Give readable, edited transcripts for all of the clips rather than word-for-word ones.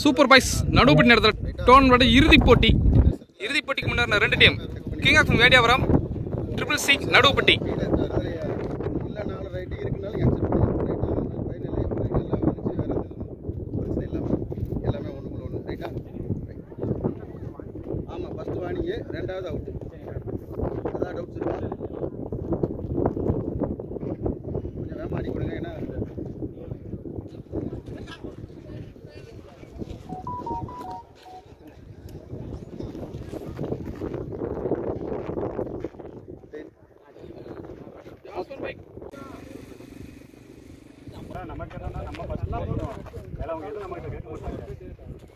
Super boys Naduvupatti நடத்துகிற tournament இறுதிப் போட்டிக்கு முன்னாடி 2 team king of Vediyapuram triple C Naduvupatti. ரெண்டாவது அவுட் அதான் டவுட்ஸ் இருக்கா கொஞ்சம் வேகமாக அடி கொடுங்க. ஏன்னா நமக்கு நம்ம ஃபஸ்ட்லாம் போடுவோம் வேலை அவங்க எதுவும் நம்மகிட்ட கேட்க மாட்டாங்க.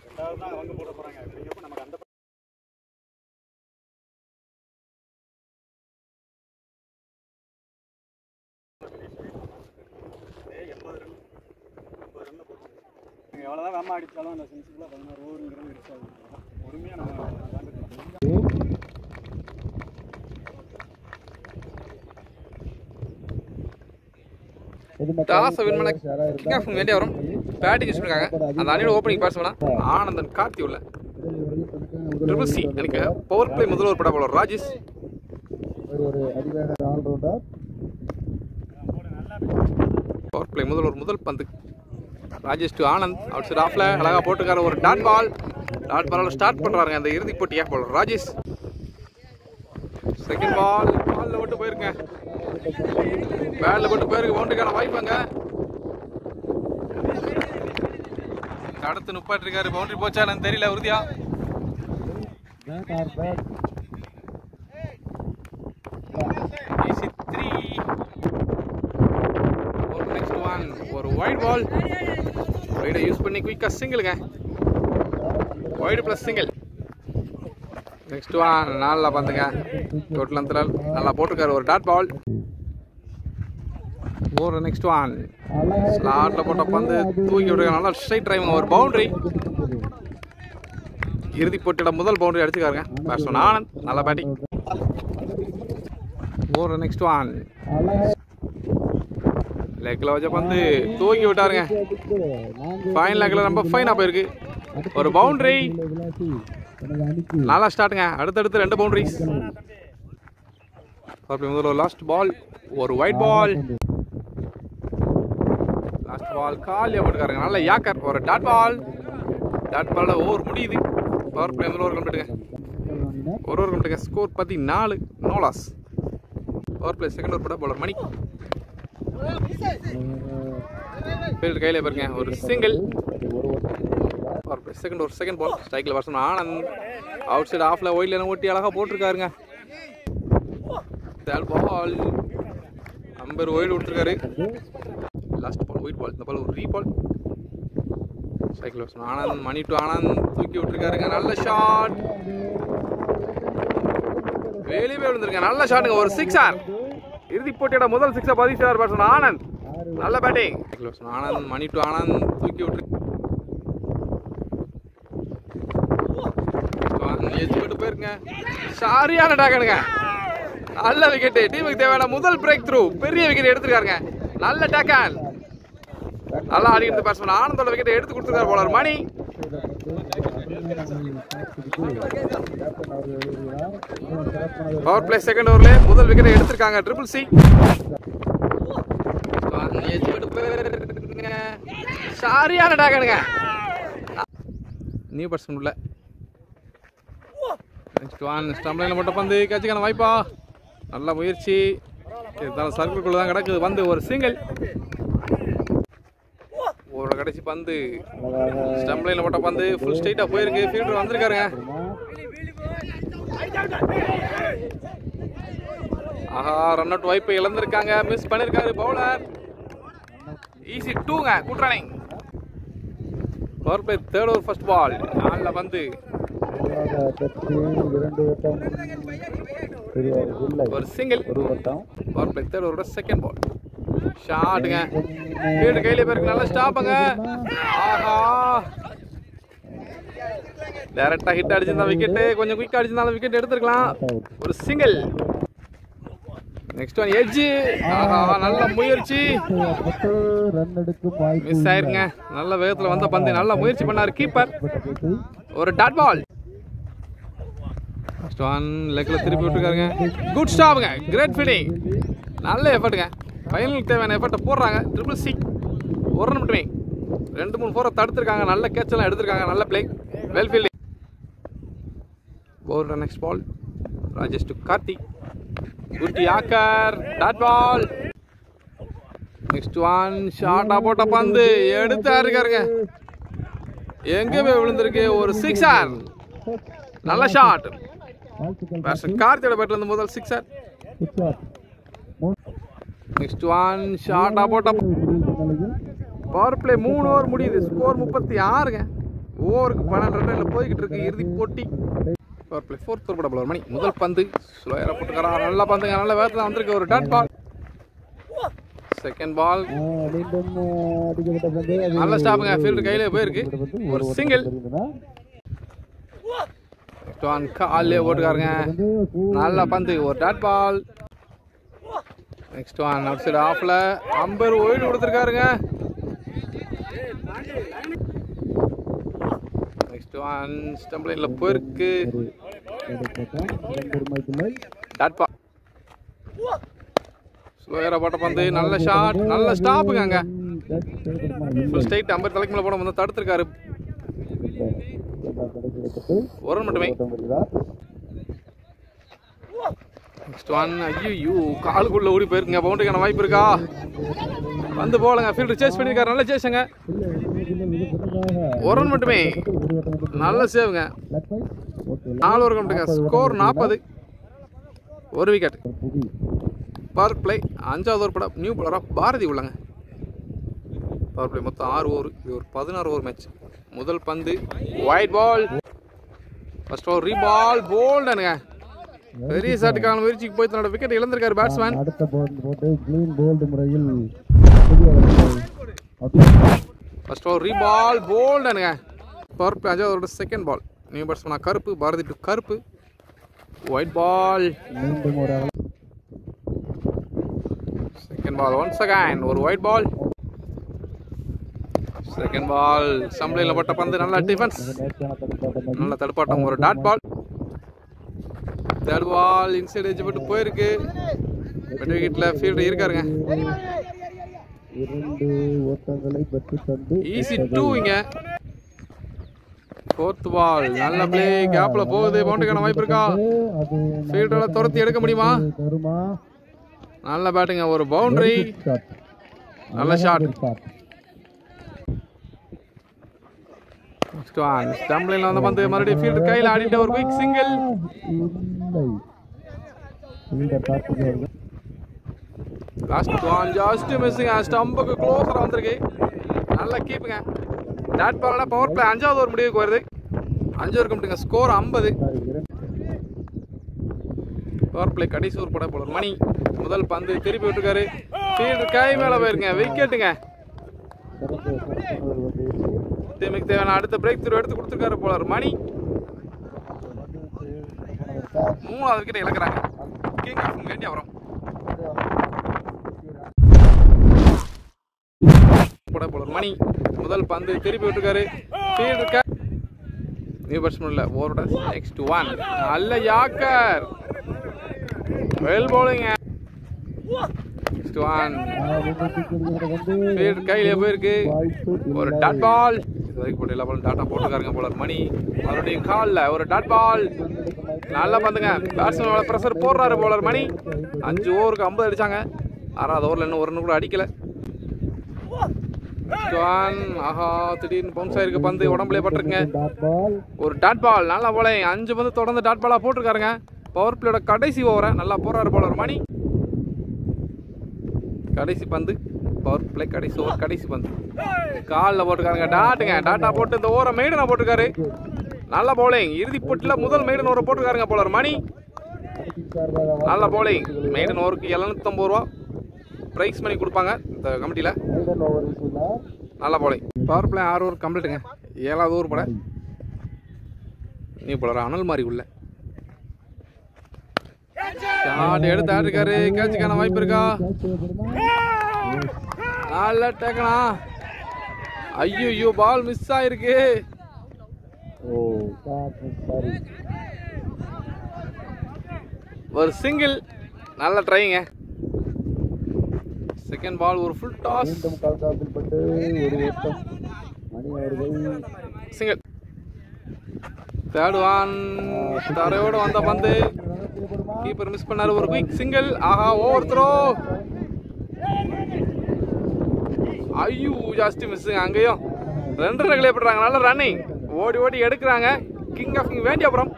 ரெண்டாவது தான் அவங்க போட போகிறாங்க அப்படிங்கிறப்ப நமக்கு அந்த எவ்வளோதான் வேமா அடித்தாலும் அந்த சென்சிபிளாக 16 ஓவருங்கிறது இருக்காது. பொறுமையாக நம்ம டாஸ் வின் பண்ண கிங் ஆஃப் வேண்டியவரும் பேட்டிங் யூஸ் பண்ணிருக்காங்க. அந்த அணியோட ஓப்பனிங் பேட்ஸ்மேனா ஆனந்தன் கார்த்தி உள்ள ட்ரிபிள் சி எனக்கு பவர் பிளே முதல் ஒரு பட போல ராஜேஷ் பவர் பிளே முதல் பந்து Rajesh to Anand out side ஆஃப்ல அழகா போட்டுக்கார ஒரு டாட் பால் ஸ்டார்ட் பண்றாங்க அந்த இறுதி போட்டியா போல ராஜேஷ். செகண்ட் பால்ல விட்டு போயிருங்க பேட்ல போட்டு போயிருக்கு பவுண்டரிக்கான வாய்ப்பாங்க தடுத்து நுப்பாட்டு இருக்காரு. பவுண்டரி போச்சான்னு தெரியல உறுதியா. ஒரு வைட் பால் வைடை யூஸ் பண்ணி குயிக்கா சிங்கிளுங்க wide plus single. Next one நல்லா பந்துங்க டோட்டல் நல்லா போட்டிருக்காரு ஒரு டாட் பால். ஒரு நெக்ஸ்ட் ஒன் ஸ்லாட்ல போட்ட பந்து தூக்கி விடுங்க நல்லா ஸ்ட்ரைட் டிரைவிங் ஒரு பவுண்டரி. இறுதி போட்டியோட முதல் பவுண்டரி அடிச்சுக்காருங்க பேட்ஸ்மேன் ஆனந்த் நல்லா பேட்டிங். ஒரு நெக்ஸ்ட் ஒன் லெக்ல வச்ச பந்து தூக்கி விட்டாருங்க. ஃபைன் லெக்ல ரொம்ப ஃபைனா போயிருக்கு ஒரு பவுண்டரி நல்லா ஸ்டார்ட்டுங்க. அடுத்தடுத்து 2 பவுண்டரிஸ். முதல்ல லாஸ்ட் பால் ஒரு ஒயிட் பால் லாஸ்ட் பால் காலியா போட்டுக்காருங்க நல்ல யாக்கர் ஒரு டாட் பால் ஓவர் முடியுது. பவர் பிளே முதல்ல ஒரு கம்பிட்டுங்க score 14 no loss. Power play second over பட பவுலர் மணி ஃபீல்டு கையில பாருங்க ஒரு single. Power play second ball ஸ்ட்ரைக்ல பேட்ஸ்மேன் ஆனந்த் அவுட் சைடு ஆஃப்ல ஒயிட்ல ஓட்டி அழகா போட்டிருக்காருங்க. பால் நம்பர் ஒயிட் விட்டுருக்காரு. லாஸ்ட் பால் ஒயிட் பால் இந்த பால் ஒரு ரீபால் ஸ்ட்ரைக்ல batsman Anand money to Anand தூக்கி விட்டுருக்காருங்க நல்ல ஷாட் வெளியே விழுந்திருக்க நல்ல ஷாட்டுங்க ஒரு 6 இறுதி போட்டியோட முதல் 6 பதிச்சார் பேட்ஸ்மேன் ஆனந்த் நல்ல batting. Anand money to Anand தூக்கி விட்டு போயிருங்க சரியான டாக்கனுங்க நல்ல விக்கெட். டீமுக்கு தேவையான முதல் பிரேக் த்ரூ பெரிய விக்கெட் எடுத்துருக்காருங்க நல்ல டேக்கன் நல்லா ஆடி இருந்த பேட்ஸ்மேன் ஆனந்தோட விக்கெட் எடுத்து கொடுத்துருக்காரு போலர் மணி. பவர் பிளே செகண்ட் ஓவர்ல முதல் விக்கெட்டை எடுத்திருக்காங்க ட்ரிபிள் சி. சரியான டாக்கனுங்க நியூ பேட்ஸ்மேன் உள்ள. நெக்ஸ்ட் ஒன் ஸ்டம்ப் லைன்ல மட்டும் பந்து கேட்சுக்கான வாய்ப்பா நல்ல முயற்சி இருந்தாலும் சர்க்கிள்குள்ள தான் கிடக்குது வந்து ஒரு சிங்கிள் ஒரு கடைசி பந்து ஸ்டம்ப் லைன்ல மட்டும் பந்து ஃபுல் ஸ்ட்ரைட்டா போயிருக்கு ஃபீல்டர் வந்திருக்காருங்க. ஆஹா ரன் அவுட் வாய்ப்பை இழந்திருக்காங்க மிஸ் பண்ணிருக்காரு பவுலர். ஈஸி 2ங்க good running. Power play third over first ball நல்ல பந்து ஒரு சிங்கிள். பவர் பிளே தேர்ட் ஓவரோட செகண்ட் பால். ஷாட்டுங்க. ஃபீல்டு கையில போயிருக்கு. நல்ல ஸ்டாப்புங்க. ஆஹா, டைரக்டா ஹிட் அடிச்சிருந்தா விக்கெட். கொஞ்சம் குயிக்கா அடிச்சிருந்தாலும் விக்கெட் எடுத்துருக்கலாம். ஒரு சிங்கிள். Next one edge. ஆஹா, நல்ல முயற்சி. மிஸ் ஆயிருங்க. நல்ல வேகத்துல வந்த பந்து. நல்ல முயற்சி பண்ணாரு கீப்பர். ஒரு டாட் பால். நெக்ஸ்ட் ஒன் லெக்ல திருப்பி விட்டுருக்காருங்க. குட் ஸ்டாப்புங்க. Great fielding. நல்ல எஃபர்ட்டுங்க. ஃபைனலுக்கு தேவையான எஃபர்ட்டை போடுறாங்க. Triple C. ஒரு ரன் மட்டுமே. 2-3 4 தடுத்துருக்காங்க. நல்ல கேட்ச் எல்லாம் எடுத்திருக்காங்க. நல்ல play. Well fielding. Bowler next ball. Rajesh to Karthik. Good yorker. Dot ball. Next one ஷார்ட்டா போட்ட பந்து எடுத்து இருக்காருங்க. எங்க போய் விழுந்திருக்கு. ஒரு சிக்ஸர். நல்ல ஷாட். கார்த்தியோட பேட்ல இருந்து முதல் சிக்ஸர். நெக்ஸ்ட் ஒன் ஷார்ட்டா போட்ட. பவர் பிளே 3 ஓவர் முடியுது. ஸ்கோர் 36ங்க. ஓவருக்கு 12 ரன்ல போய்கிட்டு இருக்கு இறுதி போட்டி. Power play fourth over bowler Mani. முதல் பந்து ஸ்லோயரா போட்டுக்கறா. நல்ல பந்துங்க. நல்ல வேகத்துல வந்திருக்கு. ஒரு டாட் பால். செகண்ட் பால். நல்ல ஸ்டாப்புங்க. ஃபீல்டு கையிலே போயிருக்கு. ஒரு சிங்கிள். காலே போட்டுக்காருங்க. நல்ல பந்து. ஒரு dot ball. Next one out side ஆஃப்ல அம்பர் ஒயிட் கொடுத்துருக்காருங்க. நெக்ஸ்ட் ஒன் ஸ்டம்ப் லைன்ல போயிருக்கு. Dot ball. ஸ்லோயரா போட்ட பந்து. நல்ல ஷாட். நல்ல ஸ்டாப்புங்க. அங்க ஃபுல் ஸ்ட்ரைட் அம்பர் தலைக்கு மேல போட வந்து தடுத்துருக்காரு. ஒரு ரன் மட்டுமே. Next one. ஐயோ, காலுக்குள்ள ஓடி போயிருக்குங்க. பவுண்டரிக்கான வாய்ப்பு இருக்கா? வந்து போலங்க. ஃபீல்டர் சேஸ் பண்ணிருக்காரு. நல்ல சேஸுங்க. ஒரு ரன் மட்டுமே. நல்ல சேவுங்க. 4 ஓவர் கம்ப்ளீட்டுங்க. ஸ்கோர் 40. ஒரு விக்கெட். பவர் பிளே 5வது ஓவர் பட நியூ பாலரா பாரதி உள்ளங்க. பவர் பிளே மொத்தம் 6 ஓவர். இது ஒரு 16 ஓவர் மேட்ச். முதல் பந்து white ball. First over re ball. போல்டுங்க. பெரிய ஷாட்டுக்கான முயற்சிக்கு போய் தன்னோட விக்கெட் இழந்திருக்காரு பேட்ஸ்மேன். அடுத்த பால் போட்டு க்ளீன் போல்ட் முறையில் ஃபர்ஸ்ட் ஓவர் ரீபால். போல்டுங்க. பவர் பிளே 5வது ஓவரோட செகண்ட் பால். நியூ பேட்ஸ்மேனா Karuppu. Bharathi to Karuppu. Wide ball. மீண்டும் ஒரு செகண்ட் பால். ஒன்ஸ் அகைன் ஒரு ஒயிட் பால். Second ball. சம்பளையில் போட்ட பந்து. நல்ல டிஃபென்ஸ். நல்ல தடுப்பாட்டம். ஒரு dot ball. Third ball inside edge போட்டு போயிருக்கு. வெட் விக்கெட்ல ஃபீல்டர் இருக்காருங்க. 2 ஓட்டங்களை பெற்று தந்து ஈஸி 2 இங்க. Fourth ball. நல்ல பிளே. கேப்ல போகுது. பவுண்டரிக்கான வாய்ப்பு இருக்கா? ஃபீல்டரால துரத்தி எடுக்க முடியுமா? நல்ல பேட்டிங்க. ஒரு பவுண்டரி. நல்ல ஷாட். நெக்ஸ்ட் ஒன் ஸ்டம்ப் லைன்ல வந்த பந்து மறுபடியும் ஃபீல்டர் கையில ஆடிட்ட ஒரு quick single. Last one just missing. ஸ்டம்புக்கு க்ளோஸரா வந்திருக்கு. நல்ல கீப்புங்க. டாட் பால்ல பவர் பிளே 5வது ஓவர் முடிவுக்கு வருது. 5 ஓவர் கம்ப்ளீட்டுங்க. ஸ்கோர் 50. பவர் பிளே கடைசி ஓவர் பட போலர் மணி. முதல் பந்து திருப்பி விட்டுருக்காரு. ஃபீல்டர் கை மேல போயிருங்க. விக்கெட்டுங்க. டீமுக்கு தேவையான அடுத்த பிரேக் த்ரூ எடுத்து கொடுத்துருக்காரு போலர் மணி. 3வது விக்கெட் இழக்கிறாங்க. கிங் ஆஃப் இந்தியா வரும். போலர் மணி. முதல் பந்து திருப்பி விட்டுருக்காரு. ஃபீல்டர் நியூ பேட்ஸ்மேன்ல ஓவரோட நெக்ஸ்ட் ஒன். நல்ல yorker. Well bowling. Next one. Fielder கையில போயிருக்கு. ஒரு டாட் பால். இதுவரைக்கும் போட்டு எல்லா பாலும் டாட்டா போட்டுருக்காருங்க போலர் மணி. மறுபடியும் கால்ல ஒரு டாட் பால். நல்ல பந்துங்க. பேட்ஸ்மேனோட பிரஷர் போடுறாரு போலர் மணி. 5 ஓவருக்கு 50 அடிச்சாங்க. 6வது ஓவர்ல இன்னும் 1 ரன் கூட அடிக்கல. ஆஹா, திடீர்னு பவுன்ஸ் ஆயிருக்கு பந்து. உடம்புல பட்டிருக்குங்க. ஒரு டாட் பால். நல்லா போல 5 பந்து தொடர்ந்து டாட் பாலா போட்டிருக்காருங்க. பவர் பிளேயோட கடைசி ஓவரை நல்லா போறாரு போலர் மணி. கடைசி பந்து. பவர் பிளே கடைசி ஓவர் கடைசி பந்து. காலில் போட்டுருக்காருங்க. டாட்டுங்க. டாட்டா போட்டு இந்த ஓவரை மெய்டனா போட்டிருக்காரு. நல்ல பவுலிங். இறுதி போட்டியில் முதல் மெய்டன் ஓவரை போட்டிருக்காருங்க போலர் மணி. நல்ல போலிங். மெய்டன் ஓவருக்கு 750 ரூபா ப்ரைஸ் பண்ணி கொடுப்பாங்க இந்த கமிட்டியில். நல்ல போலிங். பவர் பிளே 6 ஓவர் கம்ப்ளீட்டுங்க. 7வது ஓவர் போல நீ போல அனல் மாதிரி உள்ள ஷாட் எடுத்து ஆடிருக்காரு. கேட்சுக்கான வாய்ப்பு இருக்கா? நல்ல டேக்கனா. ஐயோ பால் மிஸ் ஆயிருக்கு. ஒரு சிங்கிள். நல்ல ட்ரைங்க. செகண்ட் பால் ஒரு full toss. Single. Third one. தரையோட வந்த பந்து கீப்பர் மிஸ் பண்ணாரு. ஒரு குயிக் சிங்கிள். ஆஹா ஓவர் த்ரோ. ஐயோ ஜாஸ்தி மிஸ்ஸுங்க. அங்கேயும் 2 ரன்களே பண்றாங்க. நல்ல ரன்னிங். ஓடி ஓடி எடுக்கிறாங்க. King of king Vendiyapuram.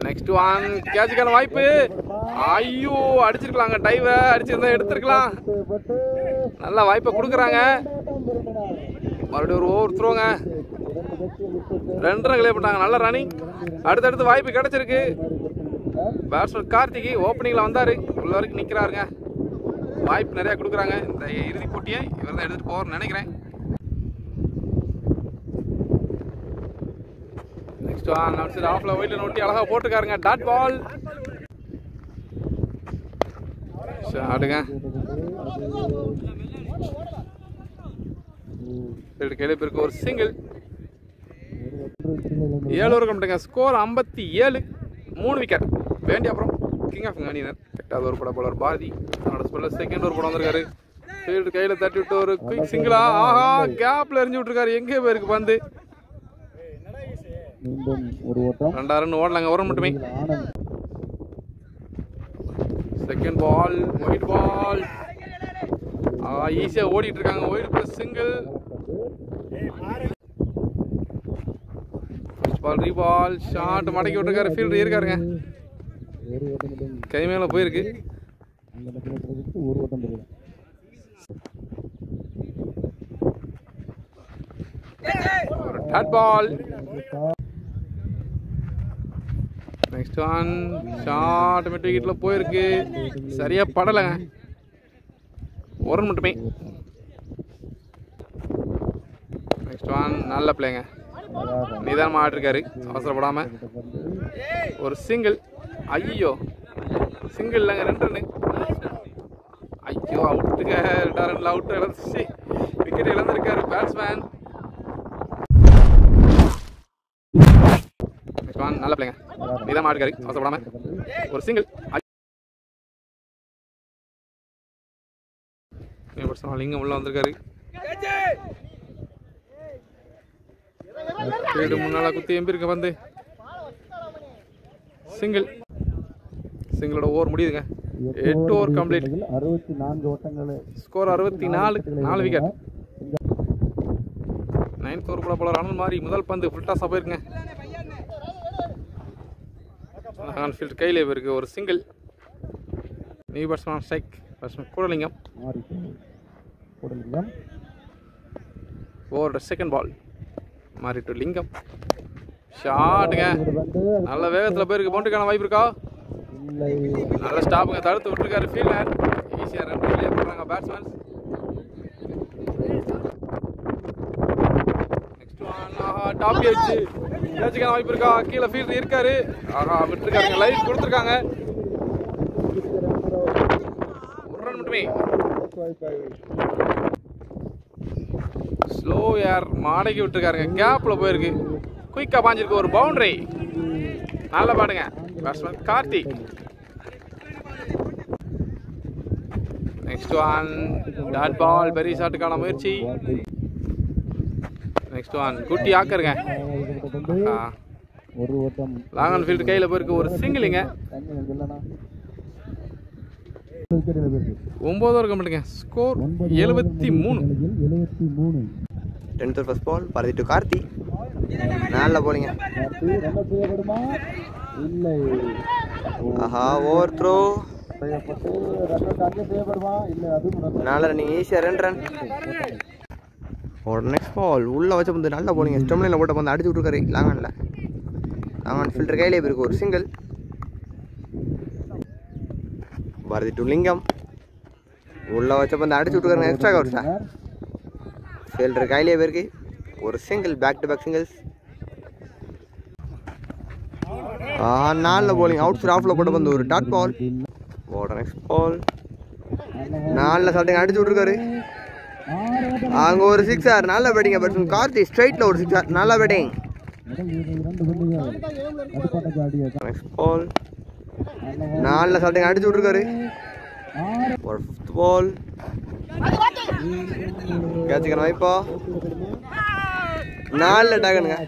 Next one. கேட்சுக்கான வாய்ப்பு. ஐயோ அடிச்சிருக்கலாங்க. டைவ அடிச்சிருந்தா எடுத்துருக்கலாம். நல்ல வாய்ப்பை கொடுக்குறாங்க. மறுபடியும் ஒரு ஓவர் த்ரோங்க. 2 ரன்களே போட்டாங்க. நல்ல ரன்னிங். அடுத்தடுத்து வாய்ப்பு கிடைச்சிருக்கு. பேட்ஸ்மேன் கார்த்திக் ஓப்பனிங்ல வந்தாரு. உள்ள வரைக்கும் நிக்கிறாருங்க. வாய்ப்பு நிறைய கொடுக்குறாங்க. இந்த இறுதி போட்டியை இவர் தான் எடுத்துட்டு போவார்னு நினைக்கிறேன். Next one. அவுட் ஆஃப்ல ஒயிட்ல நோட்டி அழகா போட்டுருக்காருங்க. Dot ball. ஷாட்டுங்க. கையில இருக்கு ஒரு சிங்கிள். 7 ஓவர் கம்ப்ளீட்டுங்க. Score 57. 3 wicket. Vendiyapuram king of அணியினர். 8வது ஓவர் போட போலர் பாரதி. செகண்ட் ஓவர் போட வந்திருக்காரு. ஃபீல்டு கையில தட்டி விட்டு ஒரு குயிக் சிங்கிளா. ஆஹா கேப்ல எரிஞ்சு விட்டுருக்காரு. எங்கே போயிருக்கு பந்து? 2 ரன் ஓடலாங்க. ஒரு மட்டுமே. Second ball wide ball. ஈஸியா ஓடிட்டு இருக்காங்க. Wide plus single. Ball re ball. Shot மடக்கி விட்டுருக்காரு. ஃபீல்டர் இருக்காருங்க. கை மேல போயிருக்கு. ஒரு dot ball. Next one. Shot mid விக்கெட்ல போயிருக்கு. சரியா படலைங்க. ஒரு ரன் மட்டுமே. Next one. நல்ல பிளேங்க. நிதானமாக ஆடிருக்காரு. அவசரப்படாம. ஒரு சிங்கிள். ஐயோ சிங்கிள் இல்லைங்க. 2 ரன்னு. ஐயோ அவுட்டுங்க. 2 ரன்ல அவுட் இழந்துச்சு. விக்கெட் இழந்திருக்காரு பேட்ஸ்மேன். நல்ல பிள்ளைங்க. நிதானமாக ஆடிருக்காரு. அவசரப்படாம. ஒரு சிங்கிள். லிங்கம் உள்ள வந்திருக்காரு. முன்னால குத்தி எம்பிருக்க வந்து சிங்கிள். சிங்கிளோட ஓவர் முடியுதுங்க. 8 ஓவர் கம்ப்ளீட். 64 ஓட்டங்கள். ஸ்கோர் 64. 4 விக்கெட். 9th ஓவர் போட போல அனல் மாதிரி முதல் பந்து ஃபுல் டாஸா போயிருக்குங்க. ஃபீல்ட் கையில இருக்கு. ஒரு single. New batsman strike. Batsman Koodalingam. ஓவரோட செகண்ட் பால் மாறி டு லிங்கம். ஷாட்டுங்க. நல்ல வேகத்தில் போயிருக்கு. பவுண்டரிக்கான வாய்ப்பு இருக்கா? நல்ல ஸ்டாப்புங்க. தடுத்து விட்டுருக்காரு ஃபீல்டர். ஈஸியாக 2 ரன் போடுறாங்க batsman. Next one. Top catch. கேட்சுக்கான வாய்ப்பு இருக்கா? கீழே ஃபீல்டர் இருக்காரு. விட்டுருக்காருங்க. லைவ் கொடுத்துருக்காங்க. ஒரு ரன் மட்டுமே. ஸ்லோ ஏர் மாடக்கி விட்டுருக்காருங்க. கேப்ல போயிருக்கு. குயிக்கா பாஞ்சிருக்கு. ஒரு பவுண்டரி. நல்ல பாடுங்க batsman Karthik. Next one. Dot ball. பெரிய ஷாட்டுக்கான முயற்சி. Next one. குட்டி ஆக்கருங்க. லாங் ஆன் ஃபீல்டு கையில் போயிருக்கு. ஒரு சிங்கிளிங்க. 9 ஓவர் கம்ப்ளீட்டுங்க. Score 73. 10th first ball Bharathi to Karthi. நல்ல போலிங்க. ஆஹா ஓவர் த்ரோ. நல்ல ரன்னிங். ஈஸியாக 2 ரன். ஒரு நெக்ஸ்ட் பால் உள்ள வச்ச வந்து நல்ல போலிங்க. ஸ்டெம்லைனில் போட்ட வந்து அடிச்சு விட்டுருக்காரு. லாங் ஆன் ஃபீல்டர் கையிலே போயிருக்கு. ஒரு சிங்கிள். பாரதி டு லிங்கம். உள்ள வச்ச பந்து அடிச்சு விட்டுருக்காங்க. Extra cover sir. ஃபீல்டர் கையிலே போயிருக்கு. ஒரு single, back to back singles. 4 bowling out side ஆஃப்ல போட்டு வந்து ஒரு டாட் பால். நெக்ஸ்ட் பால் 4 சட்டிங் அடிச்சு விட்டுருக்காரு. அங்க ஒரு 6 நல்ல பேட்டிங் பேட்ஸ்மேன் கார்த்தி ஸ்ட்ரைட்ல ஒரு 6 நல்ல பேட்டிங். நெக்ஸ்ட் பால் 4 சட்டிங் அடிச்சு விட்டுருக்காரு. ஒரு 5th பால் கேட்சுக்கணும் வைப்பா. 4 டாகனுங்க.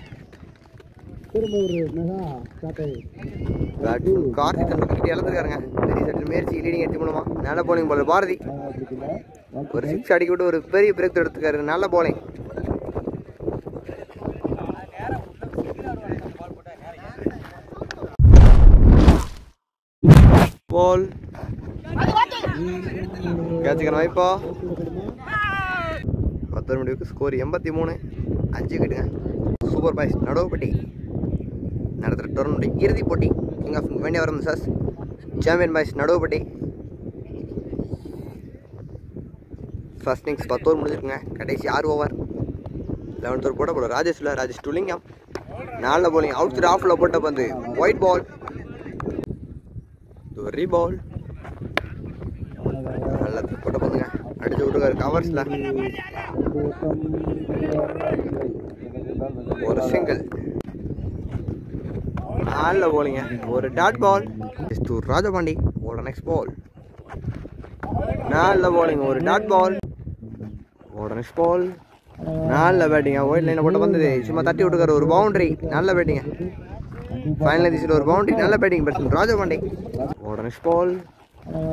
கார்த்தி தம்பி இழந்துருக்காருங்க. பெரிய சட்டில் முயற்சி லீடிங் எடுத்து மூலமா நல்ல போலிங் பால் பாரதி. ஒரு 6 அடிக்க விட்டு ஒரு பெரிய பிரேக் எடுத்துக்காரு. நல்ல போலிங். பால் கேட்சுக்கணும் வைப்பா. 10 முடிவுக்கு ஸ்கோர் 83. 5 விக்கெட்டுங்க. சூப்பர் பாய்ஸ் நடுவுப்பட்டி நடத்துகிற டோர்னமெண்ட் இறுதி போட்டி கிங் ஆஃப் வேண்டியவரம் சாஸ் champion boys Naduvupatti. First innings 10 over முடிஞ்சிருக்குங்க. கடைசி 6 ஓவர். 11th ஓவர் போட்ட போல ராஜேஷ் டுலிங்கம். 4 bowling அவுட் சைட் ஆஃப்ல போட்ட பந்து ஒயிட் பால். ரீ பால் நல்ல போட்ட பந்துங்க. அடிச்சு விட்டுருக்காரு கவர்ஸ்ல. ஒரு சிங்கிள். 4 bowling ஒரு டாட் பால். ராஜபாண்டி ஓட நெக்ஸ்ட் பால். 4 bowling ஒரு டாட் பால். ஓட நெக்ஸ்ட் பால். 4 பேட்டிங்க. ஒயிட் லைனை போட்டு வந்தது சும்மா தட்டி விட்டுருக்காரு. ஒரு பவுண்டரி. நல்ல பேட்டிங்க. ஃபைனல் திசையில் ஒரு பவுண்டரி. நல்ல பேட்டிங் பேட்ஸ்மேன் ராஜபாண்டி. ஓட நெக்ஸ்ட் பால்.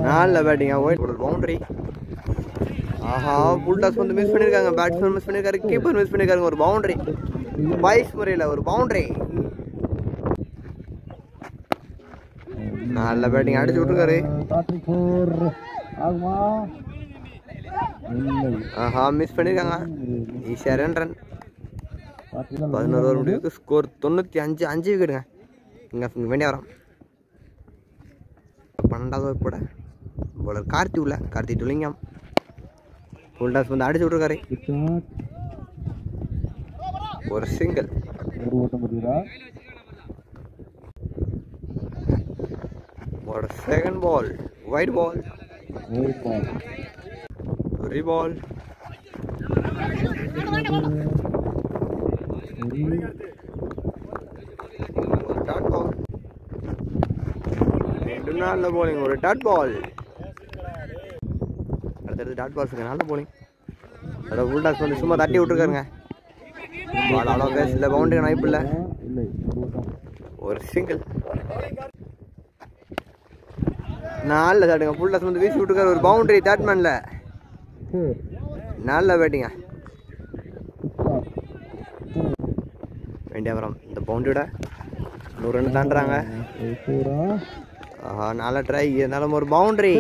4 பேட்டிங்க. ஒயிட் ஒரு பவுண்டரி. ஆஹா ஃபுல் டாஸ் வந்து மிஸ் பண்ணியிருக்காங்க. பேட்ஸ்மேன் மிஸ் பண்ணியிருக்காரு. கீப்பர் மிஸ் பண்ணியிருக்காங்க. ஒரு பவுண்டரி. பைஸ் முறையில் ஒரு பவுண்டரி. நல்ல பேட்டிங் அடிச்சு விட்டுருக்காரு. ஆஹா மிஸ் பண்ணியிருக்காங்க. ஈஸியாக 2 ரன். 11 ஓவர் முடிவுக்கு ஸ்கோர் 95. 5 விக்கெட்டுங்க. இங்கே வேண்டிய வரோம். 12வது ஓவர் போட பவுலர் கார்த்தி டுலிங்கம். ஃபுல் டாஸ் வந்து அடிச்சு விட்டுருக்காரு. ஒரு சிங்கிள். ஒரு second ball wide ball. Re ball. Dot ball. 4 bowling ஒரு டாட் பால். அடுத்தடுத்து டாட் பால்ஸ் நல்ல bowling. அதோட ஃபுல் டாஸ் வந்து சும்மா தட்டி விட்டுருக்காருங்க. பால் அவ்வளோ பேசல. பவுண்டரி வாய்ப்பு இல்லை. ஒரு சிங்கிள். 4 தாட்டுங்க. ஃபுல் டாஸ் வந்து வீசி விட்டுருக்காரு. ஒரு பவுண்டரி பேட்மேன்ல. நல்ல பேட்டிங்க. வேண்டியவரம் இந்த பவுண்டரியோட 100 ரன் தாண்டுறாங்க. ஆஹா நல்ல ட்ரை. இருந்தாலும் ஒரு பவுண்டரி.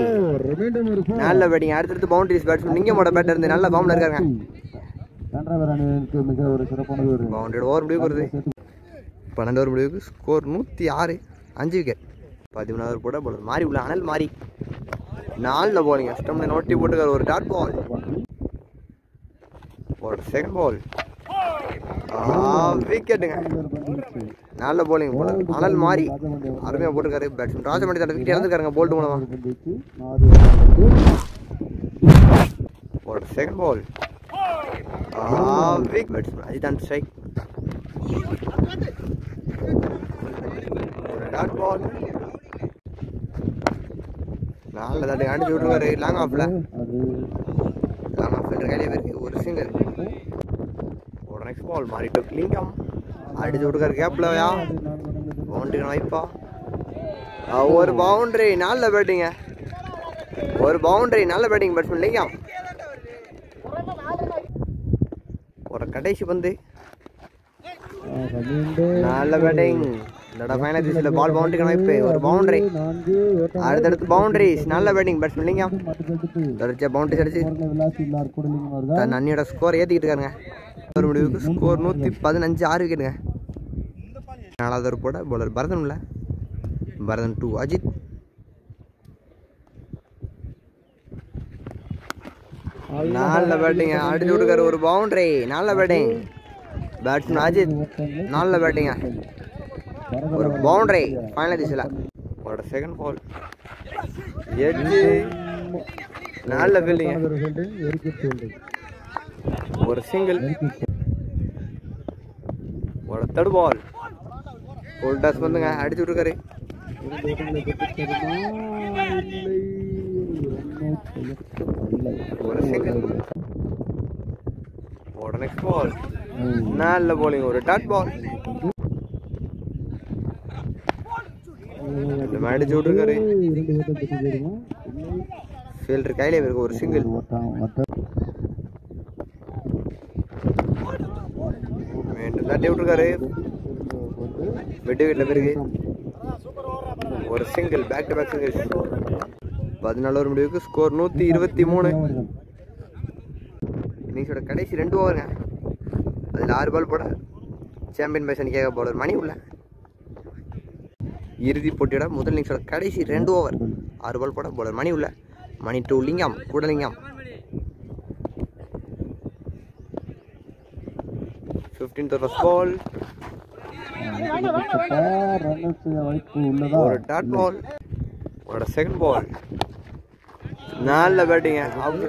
நல்ல பேட்டிங். அடுத்தடுத்து பவுண்டரிஸ் பேட்ஸ்மேன் லிங்கமோட பேட்டர் இருந்து நல்ல ஃபார்ம்ல இருக்காங்க. பவுண்டரி ஓவர் முடிவுக்கு வருது. 12 ஓவர் முடிவுக்கு ஸ்கோர் 106. 5 விக்கெட். 13வது ஓவர் போட பவுலர் மாறி உள்ள அனல் மாறி. 4 bowling ஸ்டம்ப்ல நோட்டி போட்டுக்காரு. ஒரு டாட் பால். ஒரு செகண்ட் பால். விக்கெட்டுங்க. நல்ல bowling போலர் அனல் மாறி அருமையாக போட்டுருக்காரு. பேட்ஸ்மேன் ராஜபாண்டி தட்ட விக்கெட் இறந்துருக்காருங்க போல்ட் மூலமா. ஒரு செகண்ட் பால். பேட்ஸ்மேன் அஜிதான் ஸ்ட்ரைக். ஒரு டாட் பால். 4 தாட்டி அடிச்சு விட்டுருக்காரு. லாங் ஆஃப்ல கையிலே இருக்கு. ஒரு சிங்கிள். ஒரு நெக்ஸ்ட் பால் மாறிட்டு லிங்கம் அடிச்சு விட்டுருக்காரு. கேப்லயா பவுண்டரி வைப்பா. ஒரு பவுண்டரி. நல்ல பேட்டிங்க. ஒரு பவுண்டரி. நல்ல பேட்டிங் பேட்ஸ்மேன் லிங்கம். ஒரு கடைசி பந்து. நல்ல பேட்டிங். ஃபைனல் திசையில் பால் பவுண்டரி வைப்பு. ஒரு பவுண்டரி. அடுத்தடுத்து பவுண்டரிஸ். நல்ல பேட்டிங் பேட்ஸ்மேன் லிங்கம். தொடர்ச்சியாக பவுண்டரிஸ் அடிச்சு தன் அண்ணியோட ஸ்கோர் ஏற்றிக்கிட்டு இருக்காருங்க. ஒரு முடிவுக்கு ஸ்கோர் 115. 6 விக்கெட்டுங்க. 4வது ஓவர் போட பவுலர் பரதன் இல்லை. பரதன் டு அஜித். நல்ல பேட்டிங்க அடிச்சு விட்டுக்காரு ஒரு பவுண்டரி நல்ல பேட்டிங் பேட்ஸ்மேன் அஜித் நல்ல பேட்டிங்க ஒரு பவுண்டரி ஃபைனல் திசையில் ஒரு செகண்ட் பால் எட்ஜு நல்ல ஃபீல்டிங்க ஒரு சிங்கிள் ஒரு தேர்ட் பால் ஃபுல் டாஸ் வந்துங்க அடிச்சு விட்டுருக்காரு ஒரு சிங்கிள் ஒரு நெக்ஸ்ட் பால் நல்ல போலிங் ஒரு டாட் பால் அடிச்சு விட்டுருக்காரு ஃபீல்டர் கையிலே இருக்கு ஒரு சிங்கிள் மீண்டும் தட்டி விட்டுருக்காரு வெட்டு வீட்டில் பிறகு ஒரு single back to back single 14 over முடிவுக்கு ஸ்கோர் 123 இன்னிங்ஸோட கடைசி 2 ஓவருங்க அதில் 6 பால் போட சாம்பியன் பைசன் கேட்க பவுலர் மணி உள்ள இறுதி போட்டியோட முதல் இன்னிங்ஸோட கடைசி 2 ஓவர் 6 பால் போட பவுலர் மணி உள்ள மணி டு லிங்கம் கூடலிங்கம் 15th ஓவர் பால் ஒரு டாட் பால் ஒரு செகண்ட் பால் நல்ல பேட்டிங்க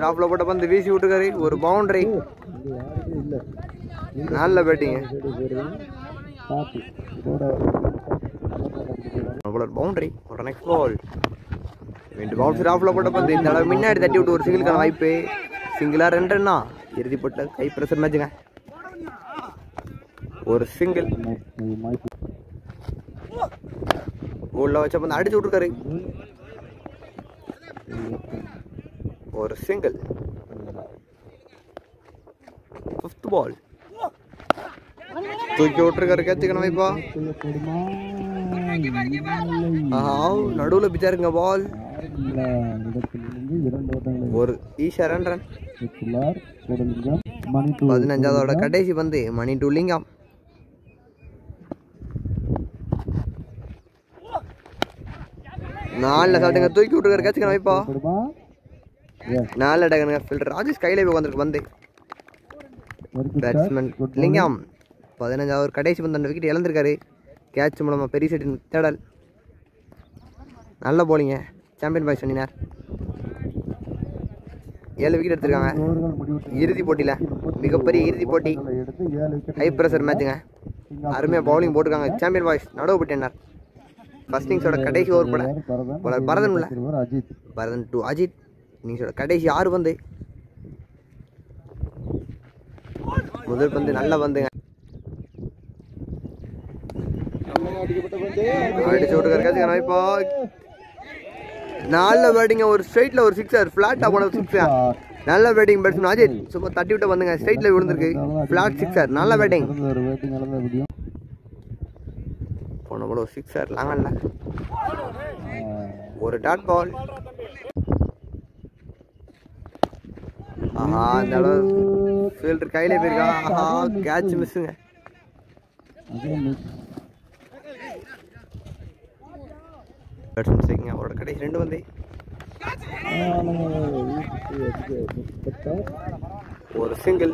ஆஃப்ல போட்ட பந்து வீசி விட்டுக்காரு ஒரு பவுண்டரி நல்ல பேட்டிங்க பவுண்டரி ஒரு நெக்ஸ்ட் பால் மீண்டும் பவுன்சர் ஆஃப்ல போட்ட பந்து இந்த அளவு முன்னாடி தட்டி விட்டு ஒரு சிங்கிளுக்கான வாய்ப்பு சிங்கிளா 2 ரன்னா இறுதி போட்ட கை பிரஷர் மேட்சுங்க ஒரு சிங்கிள் உள்ள வச்ச பந்து அடிச்சு விட்டுருக்காரு ஒரு சிங்கிள் 5th பால் தூக்கி விட்டுருக்காரு கேட்சுக்கணும் வைப்பா நடுவில் பிச்சாருங்க பால் ஒரு ஈஷா 2 ரன் 15வது கடைசி பந்து மணி டு லிங்கம் நாலு சாப்பிட்டுங்க தூக்கி விட்டுருக்காரு கேட்சுக்கணும் வைப்பா நாலு அடகனுங்க ஃபில்டர் ராஜேஷ் கையில போய் வந்திருக்கு பந்து பேட்ஸ்மேன் லிங்கம் 15வது கடைசி பந்து 2 விக்கெட் இழந்திருக்காரு கேட்ச் மூலமா பெரிய செட்டின் தேடல் நல்ல போலிங்க சாம்பியன் பாய்ஸ் அணியினர் 7 விக்கெட் எடுத்திருக்காங்க இறுதி போட்டியில மிகப்பெரிய இறுதி போட்டி ஹை பிரஷர் மேட்சுங்க அருமையாக பவுலிங் போட்டிருக்காங்க சாம்பியன் பாய்ஸ் நடுவு போட்டினார் ஃபர்ஸ்ட் இன்னிங்ஸோட கடைசி ஓவர் போட பவுலர் பரதன் உள்ள பரதன் டு அஜித் இன்னிங்ஸோட கடைசி 6 பந்து முதல் பந்து நல்ல பந்துங்க அடிச்சு விட்டுருக்காரு வாய்ப்பா நல்ல பேட்டிங்க ஒரு ஸ்ட்ரைட்ல ஒரு சிக்ஸர் ஃபிளாட்டா போன சிக்ஸர் நல்ல பேட்டிங் பேட்ஸ்மேன் அஜித் சும்மா தட்டி விட்ட வந்துங்க ஸ்ட்ரைட்ல விழுந்திருக்கு ஃபிளாட் சிக்ஸர் நல்ல பேட்டிங் போன போல ஒரு சிக்ஸர் லாங்கல்ல ஒரு டாட் பால் ஆஹா இந்த அளவு ஃபீல்டர் கையில போயிருக்கா ஆஹா கேட்ச் மிஸ்ஸுங்க பேட்ஸ்மேன் சேக்கிங்க அவரோட கடைசி 2 பந்து ஒரு சிங்கிள்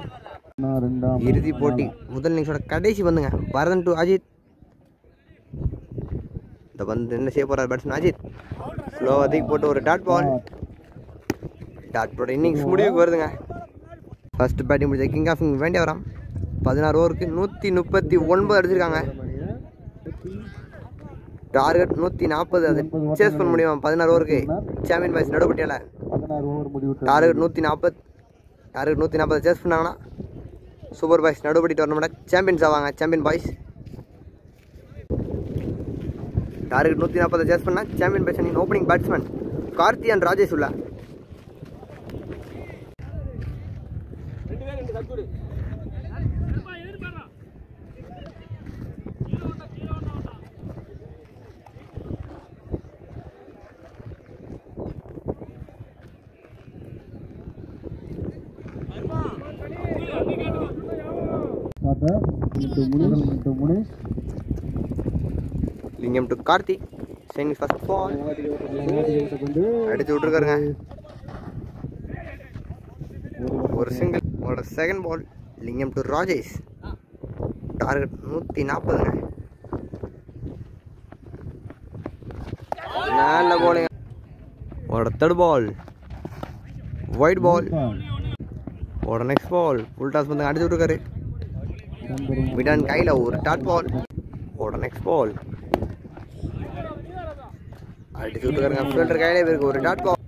இறுதி போட்டி முதல் இன்னிங்ஸோட கடைசி பந்துங்க பரதன் டு அஜித் இந்த பந்து என்ன செய்ய போறாரு பேட்ஸ்மேன் அஜித் ஸ்லோ அதிக போட்டு ஒரு டாட் பால் டாட் போட இன்னிங்ஸ் முடிவுக்கு வருதுங்க ஃபர்ஸ்ட் பேட்டிங் முடிச்ச கிங் ஆஃப் வேண்டியவரம் 16 ஓவருக்கு 139 அடிச்சிருக்காங்க டார்கெட் 140 அது சேஸ் பண்ண முடியும் 16 ஓவருக்கு சாம்பியன் பாய்ஸ் நடுப்பட்டியால டார்கெட் 140 சேஸ் பண்ணாங்கன்னா super boys Naduppatti tournament champions ஆவாங்க சாம்பியன் பாய்ஸ் டார்கெட் 140 சேஸ் பண்ணா சாம்பியன் பாய்ஸ் அணியின் opening batsman Karthi and Rajesh உள்ள Lingam to Karthi second first ball அடிச்சு விட்டுருக்காருங்க ஒரு சிங்கிள். உங்களோட செகண்ட் பால் லிங்கம் டு ராஜேஷ். டார்கெட் 140ங்க. நல்ல போலிங்க. உங்களோட தேர்ட் பால் ஒயிட் பால். உங்களோட நெக்ஸ்ட் பால் ஃபுல் டாஸ் வந்து அடிச்சு விட்டுருக்காரு. மிடன் கையில் ஒரு டாட் பால். உங்களோட நெக்ஸ்ட் பால் அடிச்சு விட்டுருக்காருங்க. ஃபீல்டர் கையிலே இருக்கு ஒரு டாட் பால்.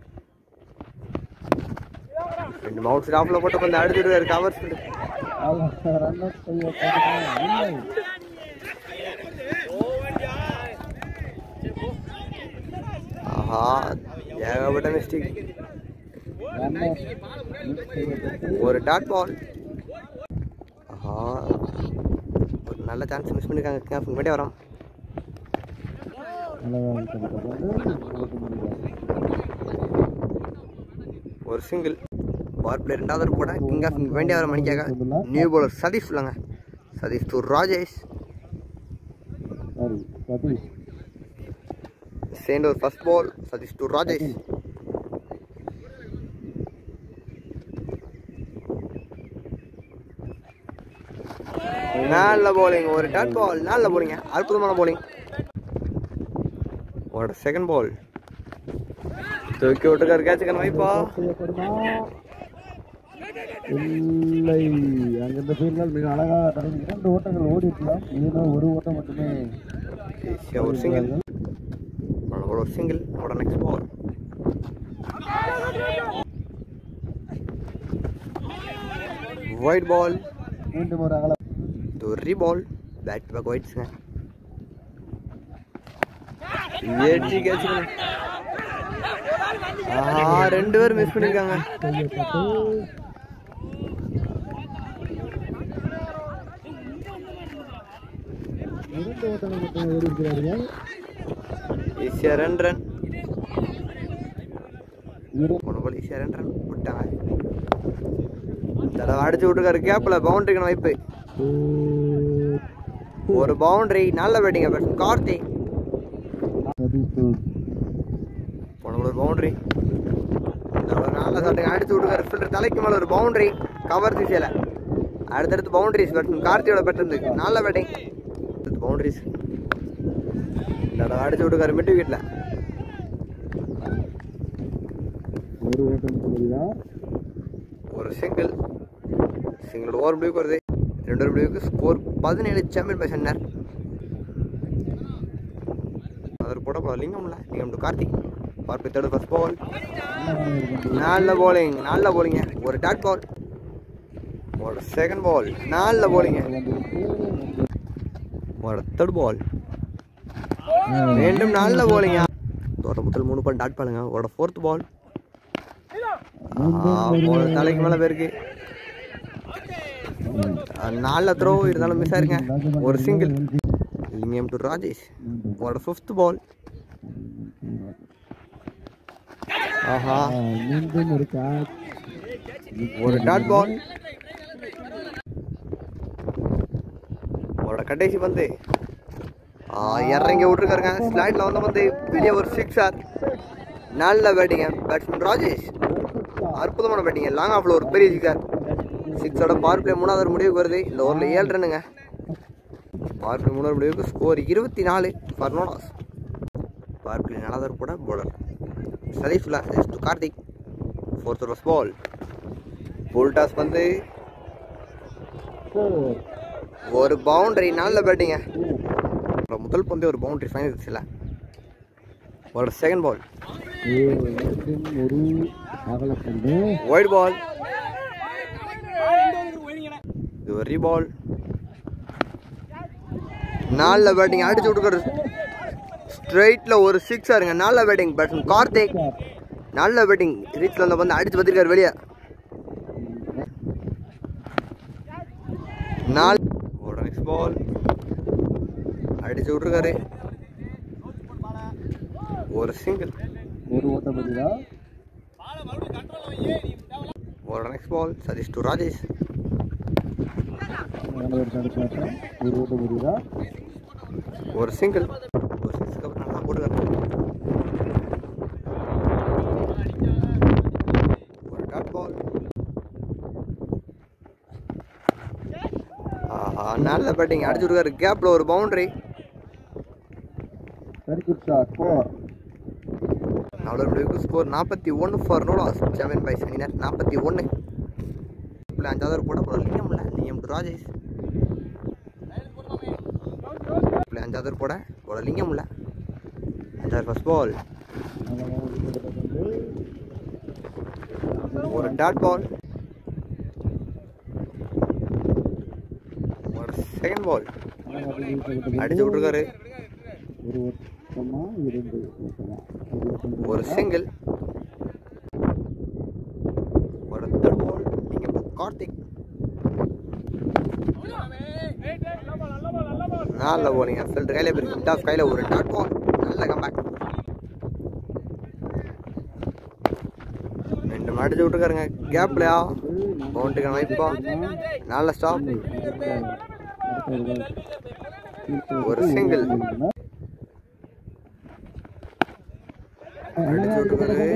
ரெண்டு மவுட் ஸ்டாஃப்ல போட்டு வந்து அடிச்சு விட்டுருக்காரு. Cover field. ஆஹா, ஏகப்பட்ட மிஸ்டேக். ஒரு டாட் பால். ஆஹா, ஒரு நல்ல சான்ஸ் மிஸ் பண்ணிருக்காங்க. முன்னாடி வரோம். ஒரு சிங்கிள். பவர் பிளே ரெண்டாவது போட கிங் ஆஃப் வேண்டிய வர மணிக்காக நியூ பவுலர் சதீஷ் சொல்லுங்க. சதீஷ் டு ராஜேஷ். சேண்ட் ஒரு first ball. Satish to Rajesh. நல்ல bowling. ஒரு டாட் பால். நல்ல bowling. அற்புதமான bowling. ஒரு செகண்ட் பால் தூக்கி விட்டுக்காரு. கேட்சுக்கான வைப்பா இல்லை. அங்கிருந்த ஃபீல்டர் மிக அழகாக தடவி 2 ஓட்டங்கள் ஓடி இருக்கலாம். ஏதோ ஒரு ஓட்டம் மட்டுமே. ஒரு சிங்கிள். ஒரு சிங்கிள். ஒரு நெக்ஸ்ட் பால் ஒயிட் பால். மீண்டும் ஒரு அகலம். ஒரு பால். பேக் டு பேக் ஒயிட்ஸுங்க. ஏற்றி கேட்சுங்க. ரெண்டு பேரும் மிஸ் பண்ணிருக்காங்க. ஈஸியா 2 ரன். ஈஸியா 2 ரன் விட்டாங்க. தடவை அடிச்சு விட்டுருக்காரு. கேப்ல பவுண்டரிக்கான வாய்ப்பு. ஒரு பவுண்டரி. நல்ல பேட்டிங் பேட்ஸ்மேன் கார்த்திக். ஒரு பவுண்டரி. நல்ல சட்டை அடிச்சு விட்டுருக்காரு. ஃபீல்டர் தலைக்கு மேல ஒரு பவுண்டரி. கவர் திசையில அடுத்தடுத்து பவுண்டரிஸ். பேட்ஸ்மேன் கார்த்தியோட பெற்றது. நல்ல பேட்டிங். பவுண்டரிஸ் அடிச்சு விட்டுருக்காரு மிட் விக்கெட்ல. ஒரு சிங்கிள். சிங்கிளோட ஓவர் பிளேக்கு வருது. 2 பிளேக்கு ஸ்கோர் 17. சாம்பியன் பை சென்னர். அதற்கு போட லிங்கம்ல. லிங்கம் டு கார்த்திக். பார்ப்பை தேர்ட் ஃபர்ஸ்ட் பால். நல்ல bowling. நல்ல bowling. ஒரு டாட் பால். ஒரு செகண்ட் பால். நல்ல bowling. ஒரு தேர்ட் பால். மீண்டும் நல்ல bowling. முதல் 3 பால் டாட் பாலுங்க. ஒரு ஃபோர்த் பால். தலைக்கு மேல போயிருக்கு. நல்ல த்ரோ இருந்தாலும் மிஸ் ஆயிருங்க. ஒரு சிங்கிள். லிங்கம் டு ராஜேஷ். ஒரு ஃபிஃப்த் பால். ஆஹா, மீண்டும் ஒரு கேட்ச். ஒரு டாட் பால். ஒரு கடைசி பந்து இறங்கி விட்டுருக்காருங்க. ஸ்லைட்ல வந்து வெளியே ஒரு 6. நல்ல பேட்டிங்க பேட்ஸ்மேன் ராஜேஷ். அற்புதமான பேட்டிங்க. லாங் ஆஃப்ல ஒரு பெரிய 6. 6ஓட பவர் பிளே 3வது முடிவுக்கு வருது. இந்த ஓவரில் 7 ரன்னுங்க. பவர் பிளே 3வது முடிவுக்கு score 24 for no loss. Power play 4வது கூட bowler Satish to Karthik. 4th first ball. Full toss வந்து ஒரு பவுண்டரி. நல்ல பேட்டிங்க. முதல் பந்தே ஒரு பவுண்டரி ஃபைனல் சில. ஒரு செகண்ட் பால். ஒரு அகலப்பந்து. White ball. இது ஒரு பால். நல்ல பேட்டிங் அடிச்சு விட்டுக்காரு. ஸ்ட்ரைட்ல ஒரு 6 நல்ல பேட்டிங் பேட்ஸ்மேன் கார்த்திக். நல்ல பேட்டிங். ரீச்ல வந்து வந்து அடிச்சு பத்திருக்காரு வெளியே. ஒரு நெக்ஸ்ட் பால் அடிச்சு விட்டுருக்காரு. ஒரு சிங்கிள். ஒரு ஓட்டம் பதிலா. ஒரு next ball. Satish to Rajesh. ஒரு ஓட்டம் பதிலா. ஒரு சிங்கிள். ஒரு 6 நல்லா போட்டுருக்காரு. ஒரு டாட் பால். நல்ல பேட்டிங் அடிச்சு விட்டுருக்காரு. கேப்ல ஒரு பவுண்டரி. Very good shot 4. நாலு முடிவுக்கு score 41 for no loss. Champion பை சனினர் 41. அஞ்சாவது போட போல லிங்கம் இல்லை, லிங்கம் டு ராஜேஷ். அஞ்சாவது போட போல லிங்கம் இல்லை. அஞ்சாவது ஃபர்ஸ்ட் பால். ஒரு டாட் பால். ஒரு செகண்ட் பால் அடிச்சு விட்டுருக்காரு. ஒரு ஓட்டமா 2 ஓட்டமா ஒரு சிங்கிள். ஒரு தேர்ட் பால். நீங்க கார்த்திக் நல்ல போலிங்க. ஃபில்டர் கையில போய் மிட் ஆஃப் கையில ஒரு டாட் பால். நல்ல கம்பேக். ரெண்டு அடிச்சு விட்டுருக்காருங்க. கேப்லயா பவுண்டரிக்கான வைப்பா. நல்ல ஸ்டாப். ஒரு சிங்கிள் அடிச்சு விட்டுருக்காரு.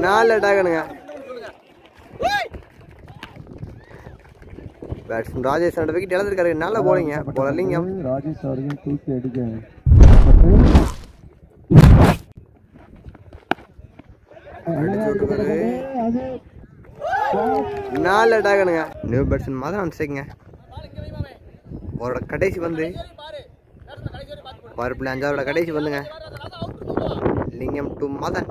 நாலு அட்டாகனுங்க. பேட்ஸ்மேன் ராஜேஷ் 2 விக்கெட் இழந்திருக்காரு. நல்ல போலிங்க. போலிங்கம் ராஜேஷ் அவர்கள் தூக்கி அடிக்க அடிச்சு விட்டுருக்காரு. நாலு அட்டாகனுங்க. நியூ பேட்ஸ்மேன் மதன் சேர்க்குங்க. அவரோட கடைசி வந்து பவர் பிளே 5ஆவது கடைசி வந்துங்க. லிங்கம் டு மதன்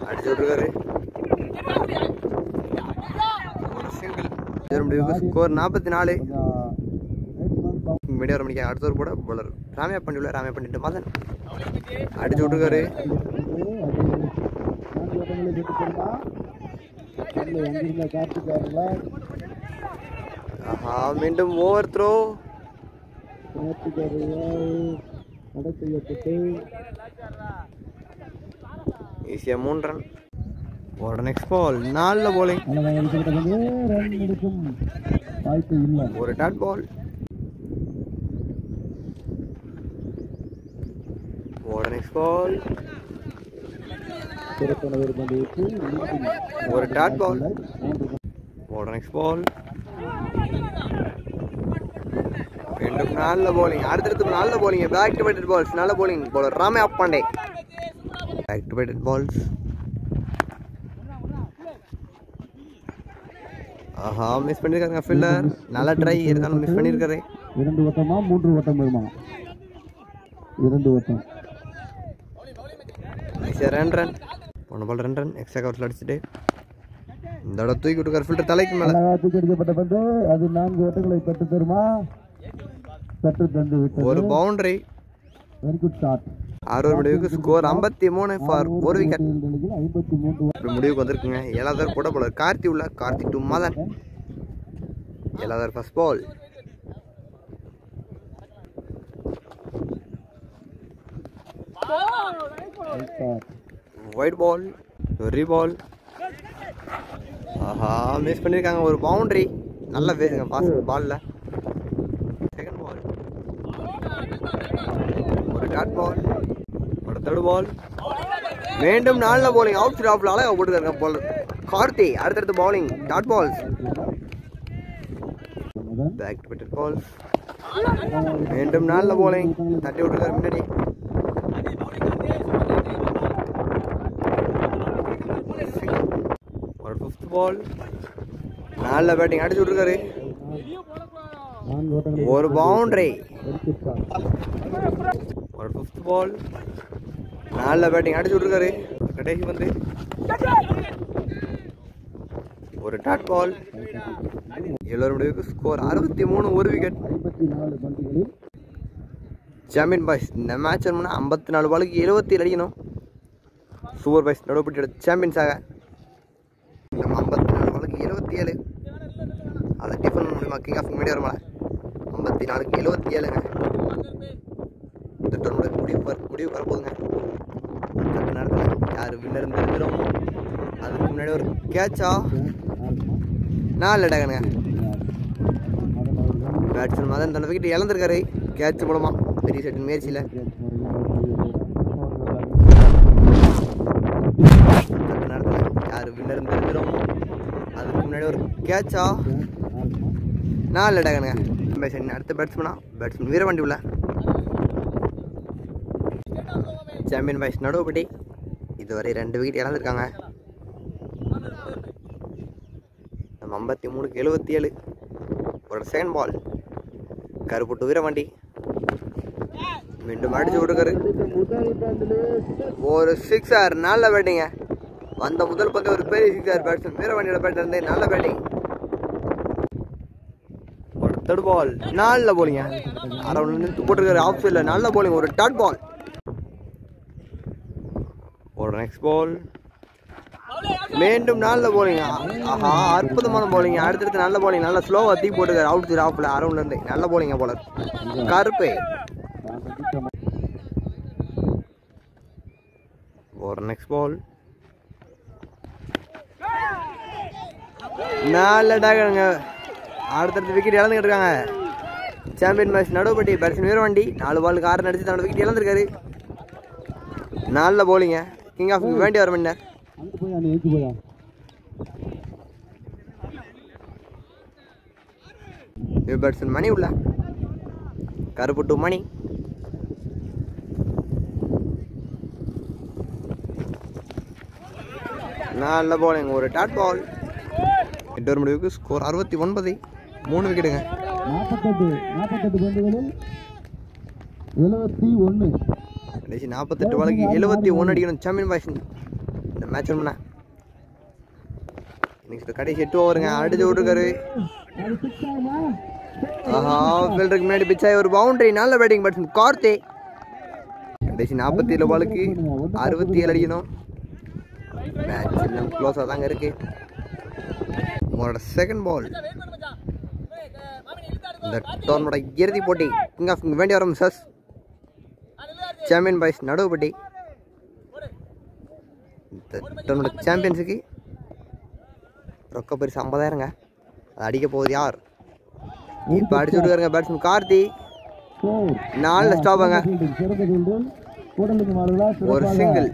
அடிச்சு விட்டுருக்காரு. ஒரு சிங்கிள். ஸ்கோர் 44. மீடியா வர முடியாது. அடுத்த ஒரு கூட பவுலர் ராமையா பண்ணியுள்ள. ராமையா பண்ணிட்டு மதன் அடிச்சு விட்டுருக்காரு. ஆஹா மீண்டும் ஓவர் த்ரோ. ஈஸியா 3 ரன். ஒரு நெக்ஸ்ட் பால். நல்ல போலிங். ஒரு டாட் பால். ஒரு நெக்ஸ்ட் பால். ஒரு டாட் பால். ஒரு நெக்ஸ்ட் பால். மீண்டும் நல்ல போலிங். அடுத்தடுத்து நல்ல bowling. Back to back balls. நல்ல bowling. Bowler Ramaiah Pandey. Back to back balls. ஆஹா மிஸ் பண்ணிருக்காங்க ஃபீல்டர். நல்ல ட்ரை இருந்தாலும் மிஸ் பண்ணிருக்காரு. 2 ஓட்டமா 3 ஓட்டம் வருமா? 2 ஓட்டம். ஈஸியா 2 ரன். போன பால் 2 ரன். எக்ஸ்ட்ரா கவர்ஸ்ல அடிச்சுட்டு இந்த தடவை தூக்கி விட்டுருக்காரு ஃபீல்டர் தலைக்கு மேல. தூக்கி அடிக்கப்பட்ட பந்து அது 4 ஓட்டங்களை பெற்று தருமா? பெற்று தந்து விட்டது. ஒரு பவுண்டரி. Very good shot. 6 முடிவுக்கு ஸ்கோர் 53 ஃபார் ஒரு விக்கெட். 53 முடிவுக்கு வந்திருக்குங்க. 7வது கூட பவுலர் கார்த்தி உள்ள. கார்த்தி டு மதன். 7வது first ball. Wide ball. Reball. ஆஹா மிஸ் பண்ணிருக்காங்க. ஒரு பவுண்டரி. நல்லா பேசுங்க பாஸ் பால்ல. Second ball. ஒரு டாட் பால். ஒரு தேர்ட் பால். மீண்டும் நல்ல பவுலிங். அவுட் சைட் ஆஃப்ல அழகா போட்டுருக்காங்க பவுலர் கார்த்தி. அடுத்தடுத்து bowling. Dot balls. Back to back balls. மீண்டும் நல்ல பவுலிங். தட்டி விட்டுருக்காரு முன்னாடி. ஒரு 5th பால். நல்ல பேட்டிங் அடிச்சு விட்டுருக்காரு. ஒரு பவுண்டரி. ஒரு 5th பால். நல்ல பேட்டிங் அடிச்சு விட்டுருக்காரு. கடைசி வந்து ஒரு டாட் பால். 7 முடிவுக்கு ஸ்கோர் 63 ஒரு விக்கெட். 54 பந்துகளில் சாம்பியன் பாய்ஸ் இந்த மேட்ச் 54 பாலுக்கு 77 அடிக்கணும். சூப்பர் பாய்ஸ் நடுவுப்பட்டி எடுத்து சாம்பியன்ஸாக. நம்ம 54 பாலுக்கு 77. அதை டிஃபன் மூலியமாக கிங் ஆஃப் மீடியா வருமா? 54க்கு 77ங்க. இந்த டோர்னமெண்ட் முடிவு வரப்போகுதுங்க. அடுத்த நேரத்தில் யார் வின்னர் தெரிஞ்சிடும். அதுக்கு முன்னாடி ஒரு கேட்சா 4 அடகனுங்க. பேட்ஸ்மேன் மதன் தன் விக்கெட் இழந்திருக்காரு கேட்ச் மூலமா பெரிய செட்டின் முயற்சியில். அடுத்த நேரத்தில் யார் யார் வின்னர் தெரிஞ்சிடும். அதுக்கு முன்னாடி ஒரு கேட்சா 4 அட்டாகனுங்க. அடுத்த பேட்ஸ்மேன் வீரவண்டி உள்ள சாம்பியன் பாய்ஸ் நடுவுப்பட்டி இதுவரை 2 விக்கெட் இழந்திருக்காங்க. 53க்கு 77. ஒரு செகண்ட் பால் கருப்புட்டு வீரவண்டி மீண்டும் அடிச்சு விட்டுக்காரு. ஒரு 6 நல்ல பேட்டிங்க. வந்த முதல் பந்து ஒரு பெரிய 6 பேட்ஸ்மேன் வீரவண்டியோட பேட்டர் இருந்து நல்ல பேட்டிங். ஒரு தேர்ட் பால் நல்ல போலிங்க. அரௌண்ட் நிறுத்து போட்டிருக்காரு ஆஃப் சைடில் நல்ல போலிங். ஒரு டாட் பால். ஒரு நெக்ஸ்ட் பால் மீண்டும் நல்ல போலிங். ஆஹா அற்புதமான போலிங். அடுத்தடுத்து நல்ல போலிங். நல்ல ஸ்லோவாக தீ போட்டுருக்காரு அவுட் சைடு ஆஃப்ல அரௌண்ட்ல இருந்து நல்ல போலிங்க போல கருப்பு. ஒரு நெக்ஸ்ட் பால் நல்ல டாகனுங்க. அடுத்தடுத்து விக்கெட் இழந்துக்கிட்டு இருக்காங்க champion match Naduvupatti batsman Veeravandi 4 பாலுக்கு 6 அடிச்சு தன்னோட விக்கெட் இழந்திருக்காரு. நல்ல போலிங்க. கிங் ஆஃப் வேண்டி வர மின்னர் பேட்ஸ்மேன் மணி உள்ள கருப்புட்டு மணி நல்ல போலிங். ஒரு டாட் பால். 8 முடிவுக்கு ஸ்கோர் 69. 3 விக்கெட்டுங்க. 48 பந்துகளில் 71. கடைசி 48 பாலுக்கு 71 அடிக்கணும் சாம்பியன் பாய்ஸ் இந்த மேட்ச் பண்ண. நெக்ஸ்ட் கடைசி 8 ஓவருங்க. அடிச்சு விட்டுருக்காரு. ஆஹா ஃபீல்டருக்கு முன்னாடி பிச்சாய் ஒரு பவுண்டரி. நல்ல பேட்டிங் பேட்ஸ்மேன் கார்த்தி. கடைசி 47 பாலுக்கு 67 அடிக்கணும். மேட்ச் இன்னும் க்ளோஸாக தாங்க இருக்கு. உங்களோட செகண்ட் பால் இந்த டோர்னோட இறுதி போட்டி கிங் ஆஃப் வேண்டி வரும் சஸ் சாம்பியன் பாய்ஸ் நடுவுப்பட்டி. இந்த டோர்னோட சாம்பியன்ஸுக்கு ரொக்க பரிசு 50,000ங்க. அது அடிக்க போகுது யார்? இப்போ அடிச்சு விட்டுருக்காருங்க பேட்ஸ்மேன் கார்த்தி. 4 ஸ்டாப்பாங்க. ஒரு சிங்கிள்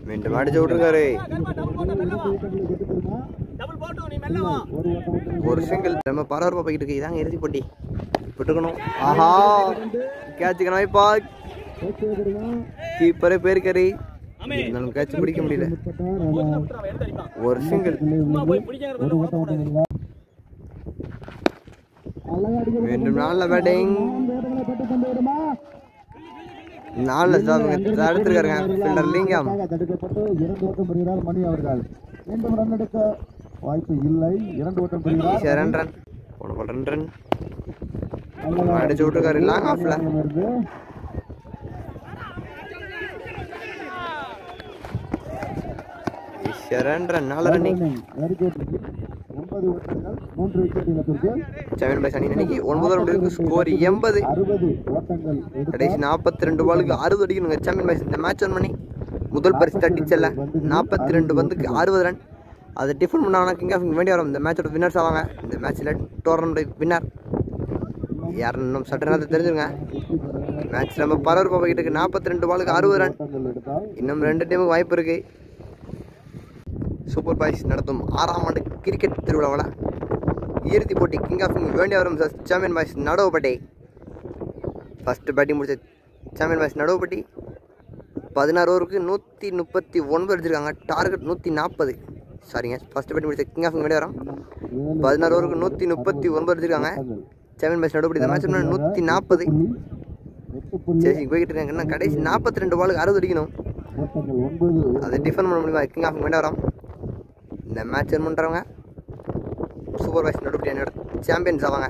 மீண்டும் அடிச்சு விட்டுருக்காரு. ஒரு சிங்கிள் நம்ம பரபரப்பா போய்கிட்டு இருக்கு. இதாங்க இறுதி போட்டி விட்டுக்கணும். ஆஹா கேட்சுக்கணும் இப்போ கீப்பரே பேருக்கறி இருந்தாலும் கேட்ச் பிடிக்க முடியல. ஒரு சிங்கிள் மீண்டும் நல்ல பேட்டிங். 4 ஸ்டாப்புங்க தடுத்துருக்காருங்க ஃபீல்டர் லிங்கம். மணி அவர்கள் மீண்டும் ரன் எடுக்க வாய்ப்பு இல்லை. 2 ஓட்டம் பெறுகிறார். 2 ரன் போன 2 ரன் அடிச்சு விட்டுருக்காரு லாங் ஆஃப்ல. நல்ல ரன்னிங். 9 ஓட்டங்கள் 3 விக்கெட் இழப்பிற்கு சாம்பியன் பாய்ஸ் அணி இன்னைக்கு 9 முடிவுக்கு ஸ்கோர் 80. 60 ஓட்டங்கள் கடைசி 42 பாலுக்கு 60 அடிக்கணுங்க சாம்பியன் பாய்ஸ் இந்த மேட்ச் ஒன் பண்ணி. முதல் பரிசு தட்டிச்சல்ல 42 பந்துக்கு 60 ரன். அதை டிஃபன் பண்ணாங்கன்னா கிங் ஆஃப் வேண்டி வரும் இந்த மேட்சோட வின்னர்ஸ் ஆவாங்க. இந்த மேட்ச்சில் டோர்னமெண்ட் வின்னர் யாருன்னு இன்னும் சட்ட நேரத்தை தெரிஞ்சுங்க. மேட்ச் நம்ம பரபரப்பாக போய்கிட்டு இருக்கு. 42 பாலுக்கு 60 ரன். இன்னும் 2 டீமுக்கு வாய்ப்பு இருக்கு. சூப்பர் பாய்ஸ் நடத்தும் 6ஆம் ஆண்டு கிரிக்கெட் திருவிழாவில் இறுதி போட்டி கிங் ஆஃப் வேண்டி வரும் champion boys Naduvupatti. First batting முடிச்ச சாம்பியன் பாய்ஸ் நடுவுப்பட்டி 16 ஓவருக்கு 139 அடிச்சிருக்காங்க. டார்கெட் 140. சாரிங்க ஃபர்ஸ்ட் பேட்டிங் முடிச்ச கிங் ஆஃப் வேண்டி வரும் 16 ஓவருக்கு 139 அடிச்சிருக்காங்க. சாம்பியன் பாய்ஸ் நடுவுப்பட்டி இந்த மேட்ச் 140 சரி போய்கிட்டு இருக்காங்க. இன்னும் கடைசி 42 பாலுக்கு 60 அடிக்கணும். அதை டிஃபன் பண்ண முடியுமா கிங் ஆஃப் வேண்டி வரும் இந்த மேட்ச் வின் பண்ணுறவங்க சூப்பர் பாய்ஸ் நடுவுப்பட்டி அணியோட சாம்பியன்ஸ் ஆவாங்க.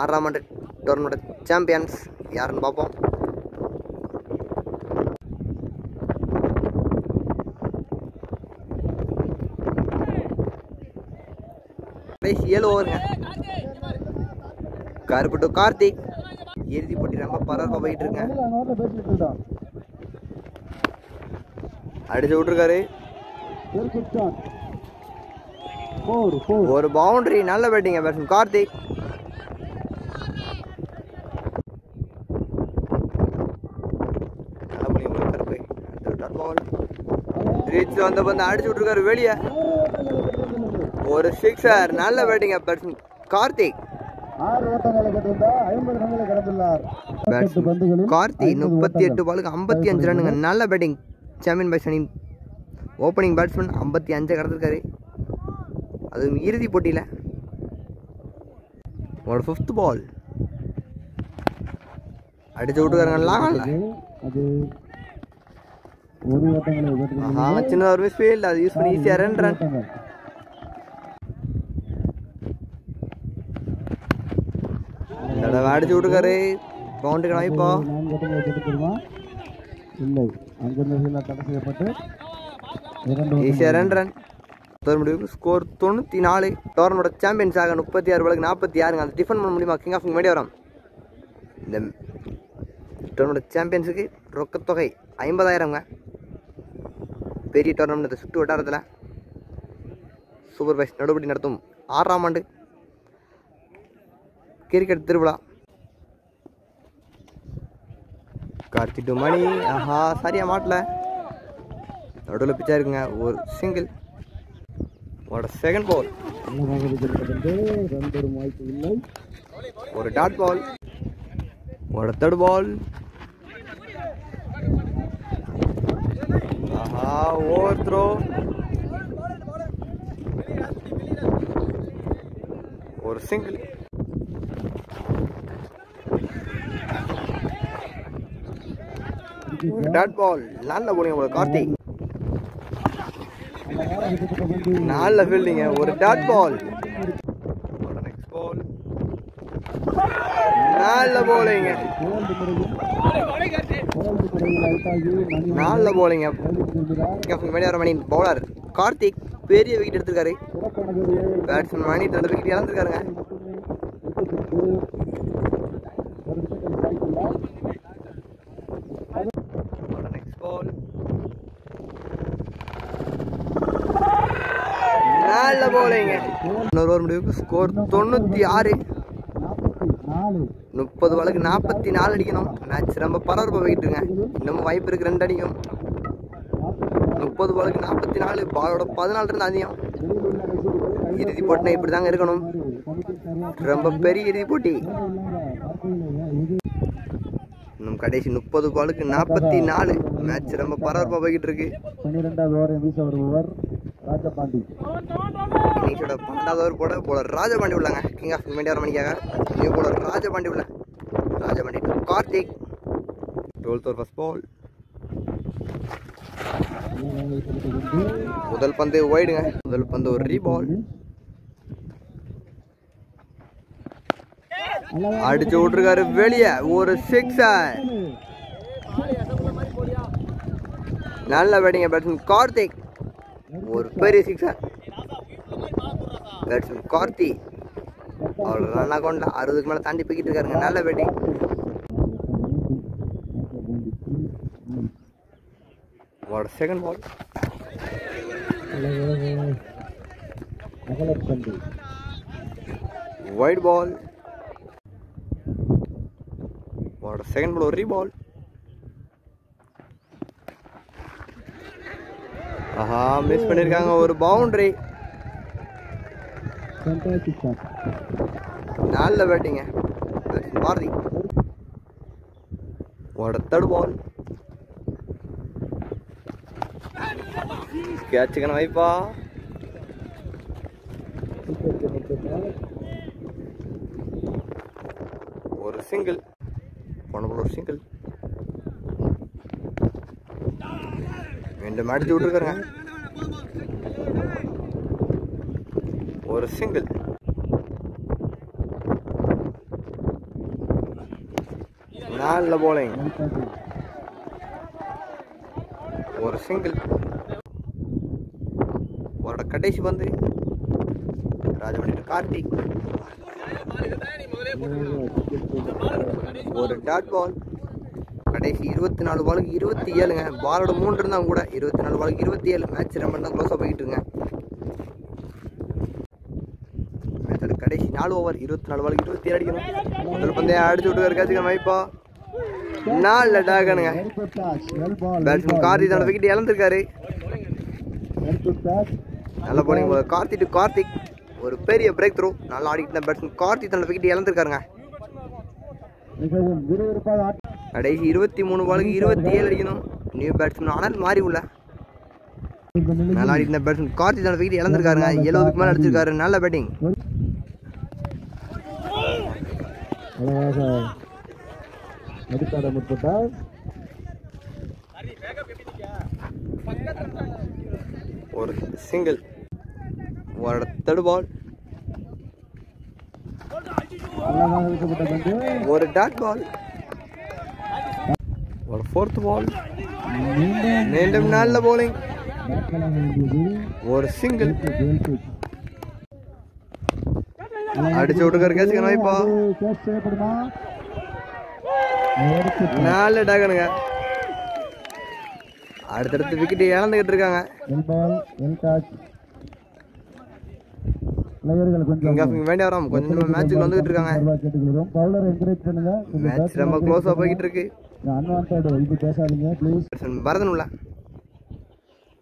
6ஆம் ஆண்டு டோர்னமெண்ட் சாம்பியன்ஸ் யாருன்னு பார்ப்போம். கடைசி 7 ஓவருங்க. கருப்பு டு கார்த்திக். இறுதி போட்டி ரொம்ப பரபரப்பாக போயிட்டு இருக்குங்க. அடிச்சு விட்டுருக்காரு. ஒரு பவுண்டரி. நல்ல பேட்டிங் பேட்ஸ்மேன் கார்த்திக். நெக்ஸ்ட் வந்த பந்து அடிச்சு விட்டுருக்காரு வெளியே. ஒரு சிக்ஸர். நல்ல பேட்டிங் பேட்ஸ்மேன் கார்த்திக். 6 ஓட்டங்களை பெற்றிருந்தார், 50 ரன்களை கடந்துள்ளார். கார்த்தி 38 பாலுக்கு 55 ரன்னுங்க. நல்ல பேட்டிங். சாம்பியன் பாய்ஸ் அணி ஓப்பனிங் பேட்ஸ்மேன் 55 கடந்திருக்காரு, அதுவும் இறுதி போட்டியில். ஒரு 5th பால் அடிச்சு விட்டுருக்காருங்களா. அது ஒரு ஓட்டங்களை பெற்றிருந்தார். ஆமாம், சின்னதாக ஒரு மிஸ் ஃபீல்ட், அது யூஸ் பண்ணி ஈஸியாக 2 ரன். இந்த தடவை அடிச்சு விட்டுருக்காரு. பவுண்டரி வாய்ப்பா. 4 ஓட்டங்களை பெற்றிருமா இல்லை, அங்கிருந்து தடை செய்யப்பட்டு ஈஸியாக 2 ரன். முடிவுக்கு ஸ்கோர் 94. டோர்னமெண்ட் சாம்பியன்ஸ் ஆக 36 பாலுக்கு 46. அந்த டிஃபன் பண்ண முடியுமா கிங் ஆஃப் மீடியாவரம்? இந்த டோர்னமெண்ட் சாம்பியன்ஸுக்கு ரொக்கத்தொகை 50,000ங்க. பெரிய டோர்னமெண்ட் சுற்று வட்டாரத்தில் சூப்பர்வைஸ் நடவடிக்கை நடத்தும் 6ஆம் ஆண்டு கிரிக்கெட் திருவிழா. கார்த்தி டு மணி. ஆஹா, சரியா மாட்டல, நடுவில் பிச்சா இருக்குங்க. ஒரு சிங்கிள். Second ball. ஒரு டாட் பால். Third ball. ஆஹா, ஓவர் த்ரோ. ஒரு சிங்கிள். ஒரு டாட் பால். நல்ல போலிங் உங்களுக்கு கார்த்திக். நல்ல ஃபீல்டிங்க. ஒரு டாட் பால். Next ball. நல்ல போலிங்க. நல்ல போலிங்க. மணி பவுலர் கார்த்திக் பெரிய விக்கெட் எடுத்திருக்காரு. பேட்ஸ்மேன் மணி 2 விக்கெட் இழந்திருக்காருங்க. Next ball. நல்ல போலிங்க. இன்னொரு ஓவர் முடிவுக்கு ஸ்கோர் 96. 30 பாலுக்கு 44 அடிக்கணும். மேட்ச் ரொம்ப பரபரப்பாக போயிட்டுருங்க. இன்னமும் வாய்ப்பு இருக்கு 2 அடிக்கும். 30 பாலுக்கு 44. பாலோட 14 ரன் அதிகம். இறுதி போட்டினா இப்படி தாங்க இருக்கணும். ரொம்ப பெரிய இறுதி போட்டி. இன்னும் கடைசி 30 பாலுக்கு 44. மேட்ச் ரொம்ப பரபரப்பாக போய்கிட்டு இருக்கு. 12வது ஓவர் வீச வருபவர் ராஜபாண்டி. இன்னைக்கோட 12வது ஓவர் போலர் ராஜபாண்டி உள்ளாங்க. கிங் ஆஃப் மீடியா மணிக்காக நியூ போலர் ராஜபாண்டி உள்ள. Rajapandi Karthik. 12th over first ball. முதல் பந்து வைடுங்க. முதல் பந்து ஒரு ரீபால். அடிச்சு விட்டுருக்காரு வெளியே. ஒரு சிக்ஸர். நல்ல பேட்டிங்க பேட்ஸ்மேன் கார்த்திக். ஒரு பெரிய சிக்ஸர். பேட்ஸ்மேன் கார்த்தி அவர் ரன் அக்கௌண்ட்ல 60க்கு மேலே தாண்டி போய்கிட்டு இருக்காருங்க. நல்ல batting. Second ball. Wide ball. Second ball ஒரு ரீபால். ஆஹா, மிஸ் பண்ணிருக்காங்க. ஒரு பவுண்டரி. நல்ல பேட்டிங்க பாரதி. தேர்ட் பால். கேட்சுக்கான வாய்ப்பா. ஒரு சிங்கிள். ஒரு சிங்கிள். மீண்டும் அடிச்சு விட்டுருக்காருங்க. ஒரு சிங்கிள். நல்ல போலிங். ஒரு சிங்கிள். ஒரு கடைசி பந்து ராஜமணி கார்த்திக். ஒரு டாட் பால். கடைசி 24 பாலுக்கு 27ங்க. பாலோட 3 இருந்தாங்க கூட. 24 பாலுக்கு 27. மேட்ச் ரொம்ப தான் க்ளோஸாக போய்கிட்டு இருங்க. மேட்சோட கடைசி 4 ஓவர் 24 பாலுக்கு 27 அடிக்கணும். முதல் பந்தைய அடிச்சு விட்டு இருக்காச்சுங்க வைப்பா. 4 டாகனுங்க. பேட்ஸ்மேன் கார்த்தி தன்னோட விக்கெட் இழந்திருக்காரு. நல்ல bowling கார்த்திக் ஒரு பெரிய பிரேக் த்ரூ நல்லா ஆடிட்டு பேட்ஸ்மேன் கார்த்திக் தன்னோட விக்கெட் இழந்திருக்காருங்க. கடைசி 23 பாலுக்கு 27 அடிக்கணும். நியூ பேட்ஸ்மேன் ஆனால் மாறி உள்ள நல்லா ஆடிட்டு பேட்ஸ்மேன் கார்த்திக் தன்னோட விக்கெட் இழந்திருக்காருங்க. 70க்கு மேல அடிச்சிருக்காரு. நல்ல பேட்டிங். ஒரு சிங்கிள் ஒரு தேர்ட் பால் ஒரு டாட் பால் ஒரு ஃபோர்த் பால் மீண்டும் நல்ல bowling ஒரு சிங்கிள் அடிச்சு விட்டுக்காரு கேட்சுக்க வாய்ப்பா நல்ல டாகனுங்க. அடுத்தடுத்து விக்கெட் இழந்துகிட்டு இருக்காங்க. வேண்டிய வரோம் கொஞ்சம் மேட்சுக்கு வந்துகிட்டு இருக்காங்க. மேட்ச் ரொம்ப க்ளோஸா போய்கிட்டு இருக்கு. பரதன் உள்ள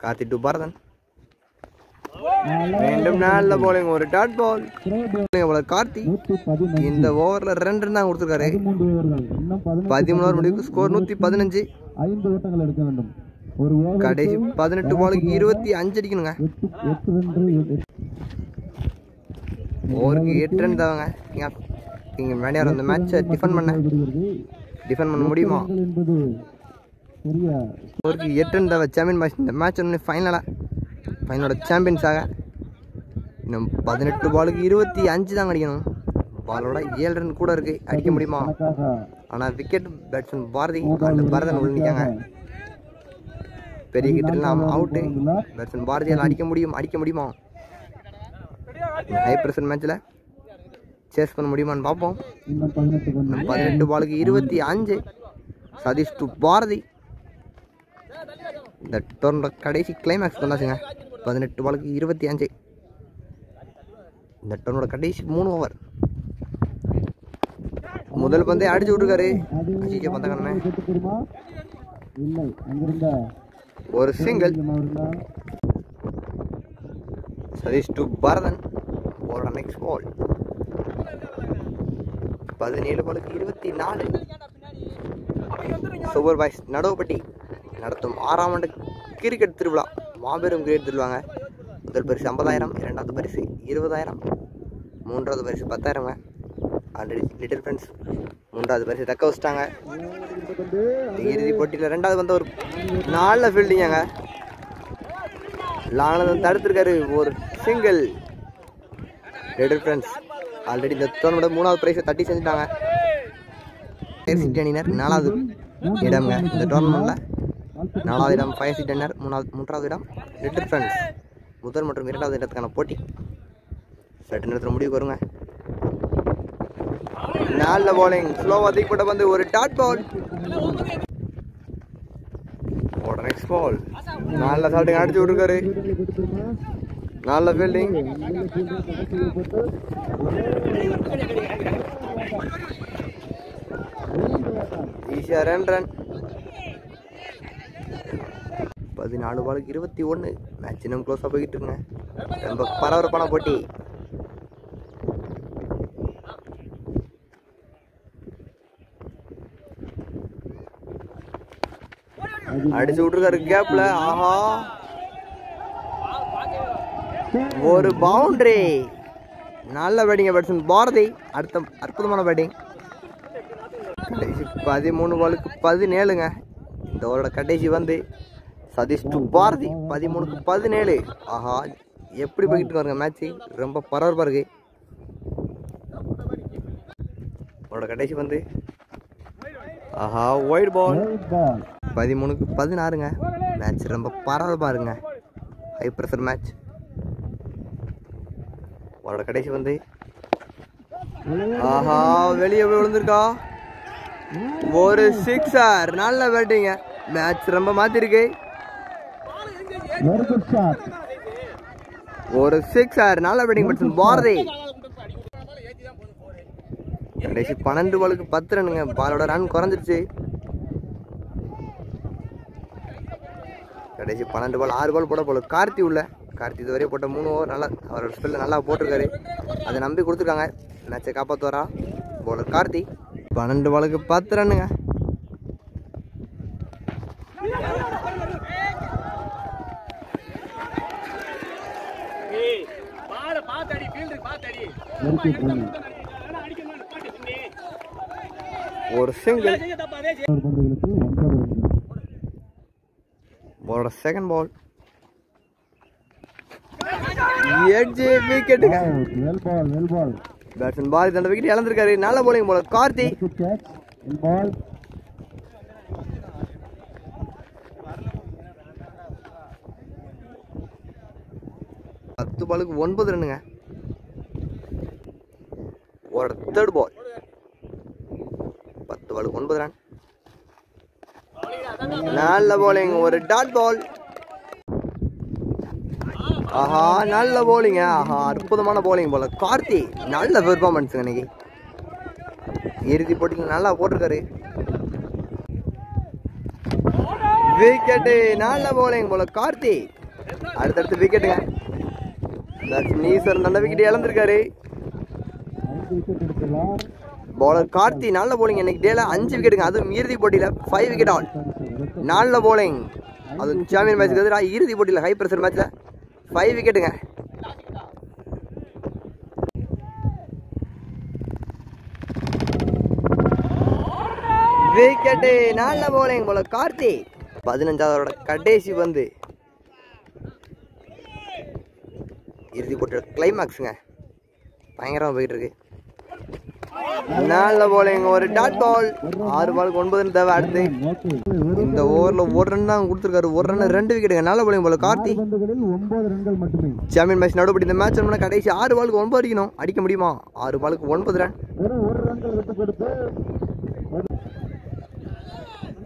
கார்த்தி டு பரதன் மீண்டும் நல்ல bowling ஒரு டாட் பால் கார்த்தி. இந்த ஓவர்ல 2 ரன் தான் கொடுத்துருக்காரு. 13 முடிவுக்கு ஸ்கோர் 115. கடைசி 18 பாலுக்கு 25 அடிக்கணுங்க. ஓவருக்கு 8 ரன் தாங்க. நீங்க வேண்டியார் அந்த மேட்சை டிஃபன் பண்ண முடியுமா? ஓவருக்கு 8 ரன் தான் சாம்பியன் மேட்ச். இந்த மேட்ச் ஒன்று ஃபைனலோட சாம்பியன்ஸாக இன்னும் 18 பாலுக்கு 25 தாங்க அடிக்கணும். பாலோட 7 ரன் கூட இருக்கு. அடிக்க முடியுமா? ஆனால் விக்கெட் பேட்ஸ்மேன் பாரதி அந்த பரதன் உள்ள நிற்காங்க. பெரிய கிட்ட எல்லாம் அவுட்டு. பேட்ஸ்மேன் பாரதியால் அடிக்க முடியுமா? ஹை பிரஷர் மேட்ச்ல சேஸ் பண்ண முடியுமான்னு பார்ப்போம். 18 பாலுக்கு 25 சதீஷ் டு பாரதி. இந்த டோர்னோட கடைசி கிளைமேக்ஸ் வந்தாச்சுங்க. 18 பாலுக்கு 25. இந்த டோர்னோட கடைசி 3 ஓவர். முதல் பந்தே அடிச்சு விட்டுருக்காரு. பந்தக்காரனே ஒரு சிங்கிள் சதீஷ் டு பரதன் ஒரு நெக்ஸ்ட் பால். 17 பாலுக்கு 24. சூப்பர் பாய்ஸ் நடுவப்பட்டி நடத்தும் 6ஆம் ஆண்டு கிரிக்கெட் திருவிழா மாபெரும் கிரிக்கெட் திருவிழாங்க. முதல் பரிசு 50,000, 2வது பரிசு 20,000, 3வது பரிசு 10,000. ஆல்ரெடி லிட்டில் ஃப்ரெண்ட்ஸ் 3வது பரிசு தக்க வச்சிட்டாங்க. இறுதி போட்டியில் 2வது வந்து ஒரு நல்ல ஃபீல்டிங்காங்க. லாங்ல தடுத்திருக்காரு ஒரு சிங்கிள். லிட்டில் ஃப்ரெண்ட்ஸ் ஆல்ரெடி இந்த டோர்னமெண்ட் 3வது பிரைஸை தட்டி செஞ்சுட்டாங்க. சிட்டி அணியினர் 4வது இடம்ங்க. இந்த டோர்னமெண்ட்ல 4வது இடம் ஃபயர் சிட்டி அணியினர், 3வது இடம் லிட்டில் ஃப்ரெண்ட்ஸ். முதல் மற்றும் 2வது இடத்துக்கான போட்டி சற்று நேரத்தில் முடிவுக்கு வருங்க. நல்ல bowling ஸ்லோவா தூக்கிப்பட்ட வந்து ஒரு டாட் பால். நெக்ஸ்ட் பால் நல்ல ஷாட்டிங் அடிச்சு விட்டுருக்காரு. நல்ல ஃபீல்டிங். ஈஸியா 2 ரன். 14 பாலுக்கு 21. மேட்ச் இன்னும் க்ளோஸாக போய்கிட்டு இருக்குங்க. ரொம்ப பரபரப்பான போட்டி. அடிச்சு விட்டுருக்காரு கேப்ல. ஆஹா ஒரு பவுண்டரி. நல்ல பேட்டிங் பேட்ஸ்மேன் பாரதி. அடுத்த அற்புதமான பேட்டிங். கடைசி 13 பாலுக்கு 17ங்க. இந்த ஓவரோட கடைசி வந்து சதீஷ் டு பாரதி 13க்கு 17. ஆஹா எப்படி போய்கிட்டு இருக்காருங்க மேட்ச். ரொம்ப பரபரப்பா இருக்கு. அவரோட கடைசி வந்து ஆஹா ஒயிட் பால். 13க்கு 16ங்க. மேட்ச் ரொம்ப பரபரப்பா இருக்குங்க. High pressure match. அவரோட கடைசி வந்து ஆஹா வெளியே போய் விழுந்திருக்கா ஒரு 6. நல்ல பேட்டிங்க. மேட்ச் ரொம்ப மாத்திருக்கு. ஒரு 6. நல்ல பேட்டிங் பேட்ஸ்மேன் பாரதி. கடைசி 12 பாலுக்கு 10 ரன்னுங்க. பாலோட ரன் குறைஞ்சிருச்சு. கடைசி 12 பால் 6 பால் போட போல கார்த்தி உள்ள. கார்த்தி இதுவரையும் போட்ட 3 ஓவர் நல்லா அவரோட ஸ்பெல்ல நல்லா போட்டிருக்காரு. அதை நம்பி கொடுத்துருக்காங்க. மேட்சை காப்பாற்றுவாரா பவுலர் கார்த்தி. 12 பாலுக்கு 10 ரன்னுங்க. ஒரு சிங்கிள். பவுலோட செகண்ட் பால் எட்ஜ் விக்கெட்டுங்க. பேட்ஸ்மேன் பாரதி அந்த விக்கெட் இழந்திருக்காரு. நல்ல bowling போல கார்த்தி. 10 பாலுக்கு 9 ரன்னுங்க. ஒரு தேர்ட் பால் 10 பாலுக்கு 9 ரன். நல்ல bowling ஒரு டாட் பால். ஆஹா நல்ல bowling. ஆஹா அற்புதமான bowling போல கார்த்தி. நல்ல பெர்ஃபார்மன்ஸ் இன்னைக்கு. இறுதி போட்டியில் நல்லா போட்டிருக்காரு. விக்கெட்டு. நல்ல bowling போல கார்த்தி. அடுத்தடுத்து விக்கெட்டுங்க. நீசர் அந்த விக்கெட் இழந்திருக்காரு. பவுலர் கார்த்தி நல்ல bowling இன்னைக்கு டேல 5 விக்கெட்டுங்க. அதுவும் இறுதி போட்டியில் 5 விக்கெட் ஆல். நல்ல bowling. அது சாம்பியன் மேட்சுக்கு எதிராக இறுதி போட்டியில் ஹை பிரஷர் மேட்ச்சில் 5 விக்கெட்டுங்க. விக்கெட்டு. நல்ல bowling போல கார்த்தி. 15வது கடைசி பந்து. இறுதி போட்டியோட கிளைமாக்ஸுங்க. பயங்கரமாக போயிட்டு இருக்கு. நல்ல bowling ஒரு டாட் பால். 6 பாலுக்கு 9 தேவை. அடுத்து இந்த ஓவரில் 1 ரன் தான் கொடுத்துருக்காரு. 1 ரன் 2 விக்கெட்டுங்க. நல்ல bowling போல கார்த்தி. சாம்பியன் மேட்ச் நடுப்படி இந்த மேட்ச் கடைசி 6 பாலுக்கு 9 அடிக்கணும். அடிக்க முடியுமா? 6 பாலுக்கு 9 ரன்.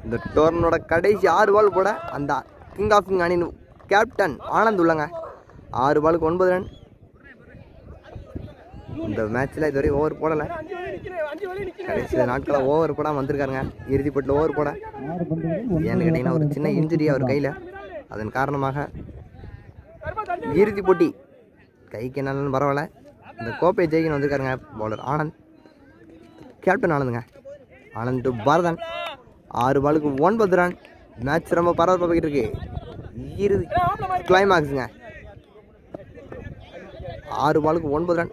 இந்த டோர்னோட கடைசி 6 பால் போட அந்த கிங் ஆஃப் கிங் அணியின் கேப்டன் ஆனந்த் உள்ளங்க. 6 பாலுக்கு 9 ரன். இந்த மேட்ச்சில் இதுவரை ஓவர் போடலை. கடைசி நாட்களில் ஓவர் போடாமல் வந்திருக்காருங்க. இறுதி போட்டியில் ஓவர் போட ஏன்னு கேட்டிங்கன்னா ஒரு சின்ன இன்ஜுரி அவர் கையில். அதன் காரணமாக இறுதி போட்டி கைக்கு என்னன்னு பரவாயில்ல. இந்த கோப்பையை ஜெயிக்கணும் வந்திருக்காருங்க பவுலர் ஆனந்த். கேப்டன் ஆனந்துங்க. ஆனந்த் டு பரதன். 6 பாலுக்கு 9 ரன். மேட்ச் ரொம்ப பரபரப்பாக போய்கிட்டு இருக்கு. இறுதி கிளைமாக்ஸுங்க. 6 பாலுக்கு 9 ரன்.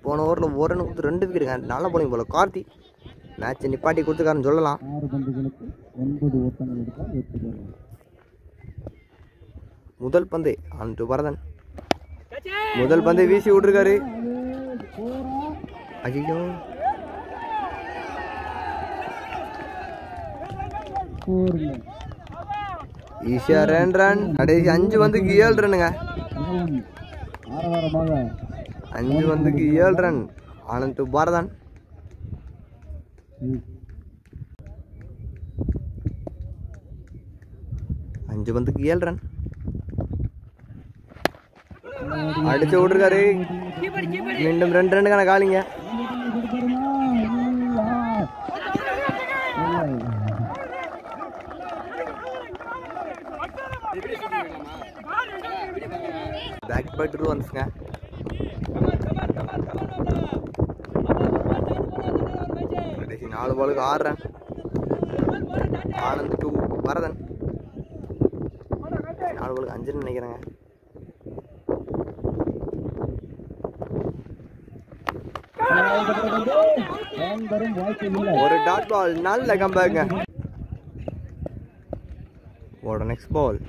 போன ஓவரில் 1 ரன் கொடுத்து 2 விக்கெட்டுங்க. நல்ல bowling போல கார்த்தி. மேட்சை நிப்பாட்டி கொடுத்துருக்காருன்னு சொல்லலாம். முதல் பந்து ஆனந்த் பரதன். முதல் பந்தை வீசி விட்டுருக்காரு. ஐயோ ஈஷா 2 ரன். கடைசி 5 பந்துக்கு 7 ரன்னுங்க. 5 பந்துக்கு 7 ரன். ஆனந்த் பாரதன். 5 பந்துக்கு 7 ரன். அடிச்சு விட்டுருக்காரு. மீண்டும் 2 ரன்னுக்கான காலிங்க. Back by 2 ரன்ஸ்ங்க. கடைசி 4 பாலுக்கு 6 ரன். ஆனந்த் டு பரதன். 4 பாலுக்கு 5 ரன் நினைக்கிறேங்க. ஒரு டாட் பால். நல்ல கம்பேக்ங்க. ஓட நெக்ஸ்ட் பால்.